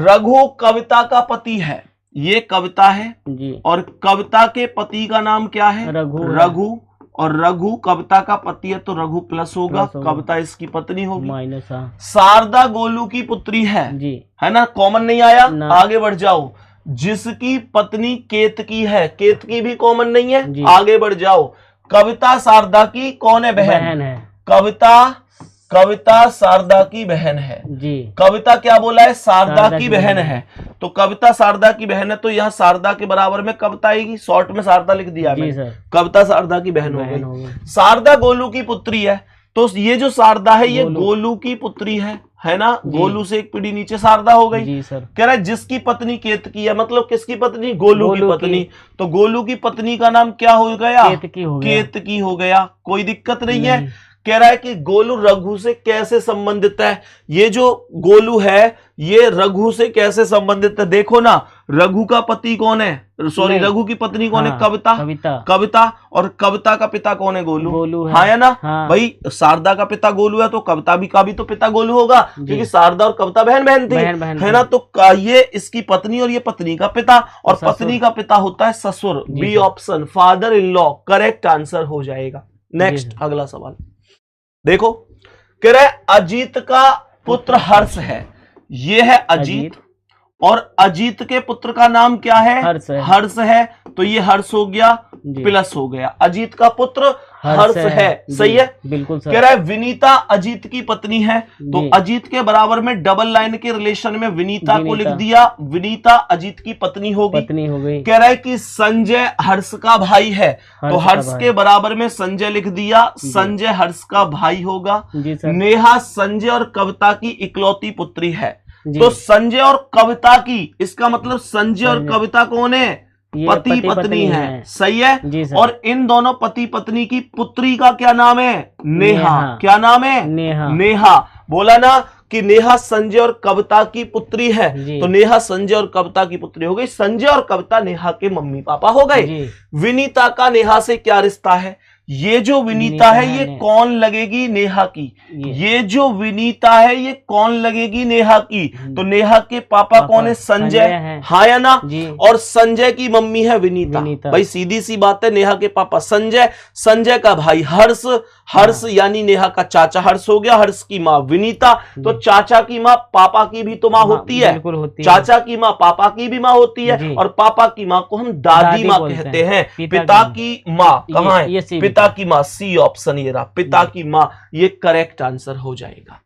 Speaker 1: रघु कविता का पति है। ये कविता है जी, और कविता के पति का नाम क्या है? रघु। और रघु कविता का पति है, तो रघु प्लस होगा, कविता इसकी पत्नी होगी माइनस। शारदा गोलू की पुत्री है जी, है ना? कॉमन नहीं आया, आगे बढ़ जाओ। जिसकी पत्नी केतकी है, केतकी भी कॉमन नहीं है, आगे बढ़ जाओ। कविता शारदा की कौन है? बहन है। कविता शारदा की बहन है जी। कविता क्या बोला है? शारदा की बहन है। तो कविता शारदा की बहन है, तो यहाँ शारदा के बराबर में कविता आएगी। शॉर्ट में शारदा लिख दिया मैंने, कविता शारदा की बहन हो गई। शारदा गोलू की पुत्री है, तो ये जो शारदा है ये गोलू की पुत्री है ना? गोलू से एक पीढ़ी नीचे शारदा हो गई जी सर। कह रहा है जिसकी पत्नी केतकी है, मतलब किसकी पत्नी? गोलू की पत्नी। तो गोलू की पत्नी का नाम क्या हो गया? केतकी हो गया। कोई दिक्कत नहीं है। कह रहा है कि गोलू रघु से कैसे संबंधित है? ये जो गोलू है ये रघु से कैसे संबंधित है? देखो ना, रघु का पति कौन है? सॉरी, रघु की पत्नी कौन है? कविता। और कविता का पिता कौन है? गोलू है। हाँ या ना? भाई शारदा का पिता गोलू है, तो कविता भी का भी तो पिता गोलू होगा, क्योंकि शारदा और कविता बहन थी, है ना? तो ये इसकी पत्नी और ये पत्नी का पिता, और पत्नी का पिता होता है ससुर। B option, father in law, correct answer हो जाएगा। नेक्स्ट अगला सवाल देखो। कह रहे अजीत का पुत्र हर्ष है। ये है अजीत और अजीत के पुत्र का नाम क्या है? हर्ष है। तो ये हर्ष हो गया प्लस हो गया, अजीत का पुत्र हर्ष है। सही है,
Speaker 2: बिल्कुल सर।
Speaker 1: कह रहा है विनीता अजीत की पत्नी है, तो अजीत के बराबर में डबल लाइन के रिलेशन में विनीता को लिख दिया, विनीता अजीत की पत्नी हो गई। कह रहा है कि संजय हर्ष का भाई है, तो हर्ष के बराबर में संजय लिख दिया, संजय हर्ष का भाई होगा। नेहा संजय और कविता की इकलौती पुत्री है, तो संजय और कविता की, इसका मतलब संजय और कविता कौन है? पति पत्नी है। सही है। और इन दोनों पति पत्नी की पुत्री का क्या नाम है? नेहा। क्या नाम है? नेहा। बोला ना कि नेहा संजय और कविता की पुत्री है, तो नेहा संजय और कविता की पुत्री हो गई। संजय और कविता नेहा के मम्मी पापा हो गए। विनीता का नेहा से क्या रिश्ता है? ये जो विनीता है ये कौन लगेगी? नेहा की। ये जो विनीता है ये कौन लगेगी? नेहा की। तो नेहा के पापा कौन है? संजय। हाँ या ना? और संजय की मम्मी है विनीता। भाई सीधी सी बात है, नेहा के पापा संजय, संजय का भाई हर्ष, हर्ष यानी नेहा का चाचा हर्ष हो गया, हर्ष की माँ विनीता। तो चाचा की माँ पापा की भी तो माँ होती है, चाचा की माँ पापा की भी माँ होती है, और पापा की माँ को हम दादी माँ कहते हैं। पिता की माँ कहाँ है? पिता की माँ, सी ऑप्शन ये रहा, पिता की माँ, ये करेक्ट आंसर हो जाएगा।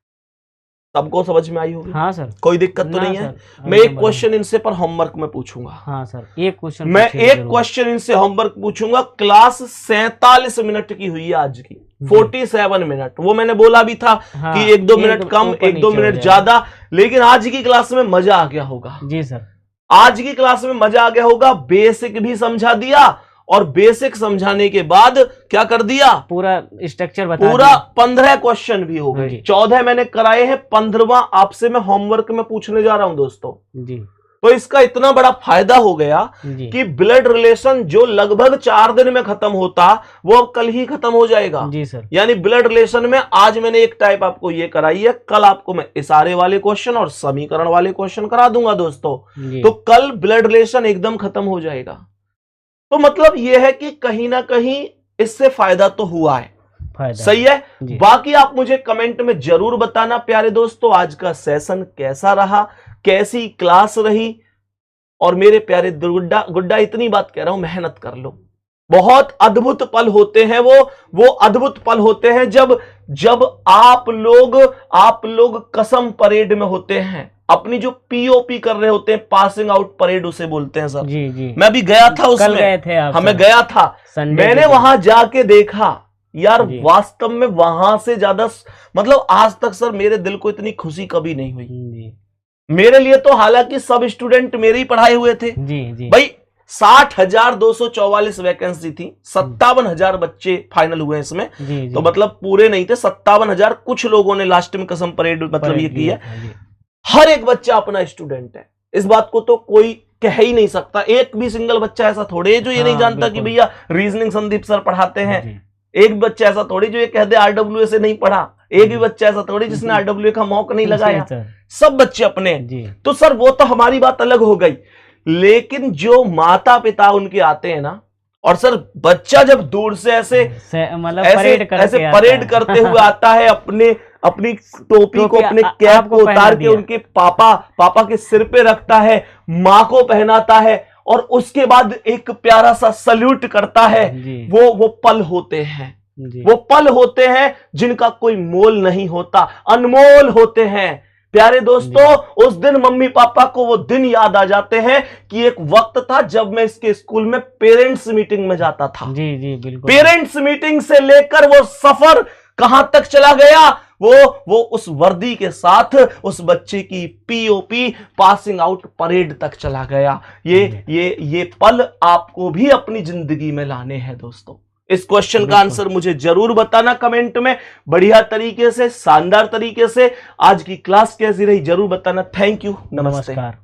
Speaker 1: सबको समझ में आई होगी? हाँ सर, कोई दिक्कत तो नहीं है। मैं एक क्वेश्चन इनसे पर होमवर्क में पूछूंगा। हाँ सर, एक क्वेश्चन मैं एक क्वेश्चन इनसे होमवर्क पूछूंगा। क्लास 47 मिनट की हुई है आज की, 47 मिनट। वो मैंने बोला भी था कि 1-2 मिनट कम, 1-2 मिनट ज्यादा, लेकिन आज की क्लास में मजा आ गया होगा। जी सर, आज की क्लास में मजा आ गया होगा। बेसिक भी समझा दिया, और बेसिक समझाने के बाद क्या कर दिया? पूरा स्ट्रक्चर बता दिया। पूरा 15 क्वेश्चन भी हो गए। 14 मैंने कराए हैं, 15वां आपसे मैं होमवर्क में पूछने जा रहा हूं दोस्तों जी। तो इसका इतना बड़ा फायदा हो गया कि ब्लड रिलेशन जो लगभग 4 दिन में खत्म होता, वो अब कल ही खत्म हो जाएगा जी सर। यानी ब्लड रिलेशन में आज मैंने एक टाइप आपको ये कराई है, कल आपको मैं इशारे वाले क्वेश्चन और समीकरण वाले क्वेश्चन करा दूंगा दोस्तों। तो कल ब्लड रिलेशन एकदम खत्म हो जाएगा। तो मतलब यह है कि कहीं ना कहीं इससे फायदा तो हुआ है। सही है। बाकी आप मुझे कमेंट में जरूर बताना प्यारे दोस्तों, आज का सेशन कैसा रहा, कैसी क्लास रही। और मेरे प्यारे गुड्डा इतनी बात कह रहा हूं, मेहनत कर लो। बहुत अद्भुत पल होते हैं वो अद्भुत पल होते हैं जब आप लोग कसम परेड में होते हैं, अपनी जो पीओपी कर रहे होते हैं, पासिंग आउट परेड उसे बोलते हैं सर। जी। मैं भी गया था उसमें, गए थे आप? हमें गया था, मैंने वहां जाके देखा यार, वास्तव में वहां से ज्यादा मतलब आज तक सर मेरे दिल को इतनी खुशी कभी नहीं हुई जी। मेरे लिए तो हालांकि सब स्टूडेंट मेरे ही पढ़ाए हुए थे जी। भाई 60,244 वैकेंसी थी, 57,000 बच्चे फाइनल हुए इसमें जी। तो मतलब पूरे नहीं थे, 57,000। कुछ लोगों ने लास्ट में कसम परेड मतलब ये की है। हर एक बच्चा अपना स्टूडेंट है, इस बात को तो कोई कह ही नहीं सकता। एक भी सिंगल बच्चा ऐसा थोड़े जो ये नहीं जानता कि भैया रीजनिंग संदीप सर पढ़ाते हैं। एक बच्चा ऐसा थोड़ी जो ये कह दे आरडब्ल्यूए से नहीं पढ़ा, एक भी बच्चा ऐसा थोड़ी जिसने आरडब्ल्यूए का मौका नहीं लगाया। सब बच्चे अपने हैं। तो सर वो तो हमारी बात अलग हो गई, लेकिन जो माता पिता उनके आते हैं ना, और सर बच्चा जब दूर से ऐसे परेड करते हुए आता है, अपनी टोपी को, अपने कैप को उतार के उनके पापा के सिर पे रखता है, माँ को पहनाता है, और उसके बाद एक प्यारा सा सल्यूट करता है। वो पल होते हैं, वो पल होते हैं जिनका कोई मोल नहीं होता, अनमोल होते हैं। प्यारे दोस्तों, उस दिन मम्मी पापा को वो दिन याद आ जाते हैं कि एक वक्त था जब मैं इसके स्कूल में पेरेंट्स मीटिंग में जाता था। जी बिल्कुल। पेरेंट्स मीटिंग से लेकर वो सफर कहां तक चला गया, वो उस वर्दी के साथ उस बच्चे की पीओपी पासिंग आउट परेड तक चला गया। ये पल आपको भी अपनी जिंदगी में लाने हैं दोस्तों। इस क्वेश्चन का आंसर मुझे जरूर बताना कमेंट में, बढ़िया तरीके से, शानदार तरीके से। आज की क्लास कैसी रही जरूर बताना। थैंक यू, नमस्कार।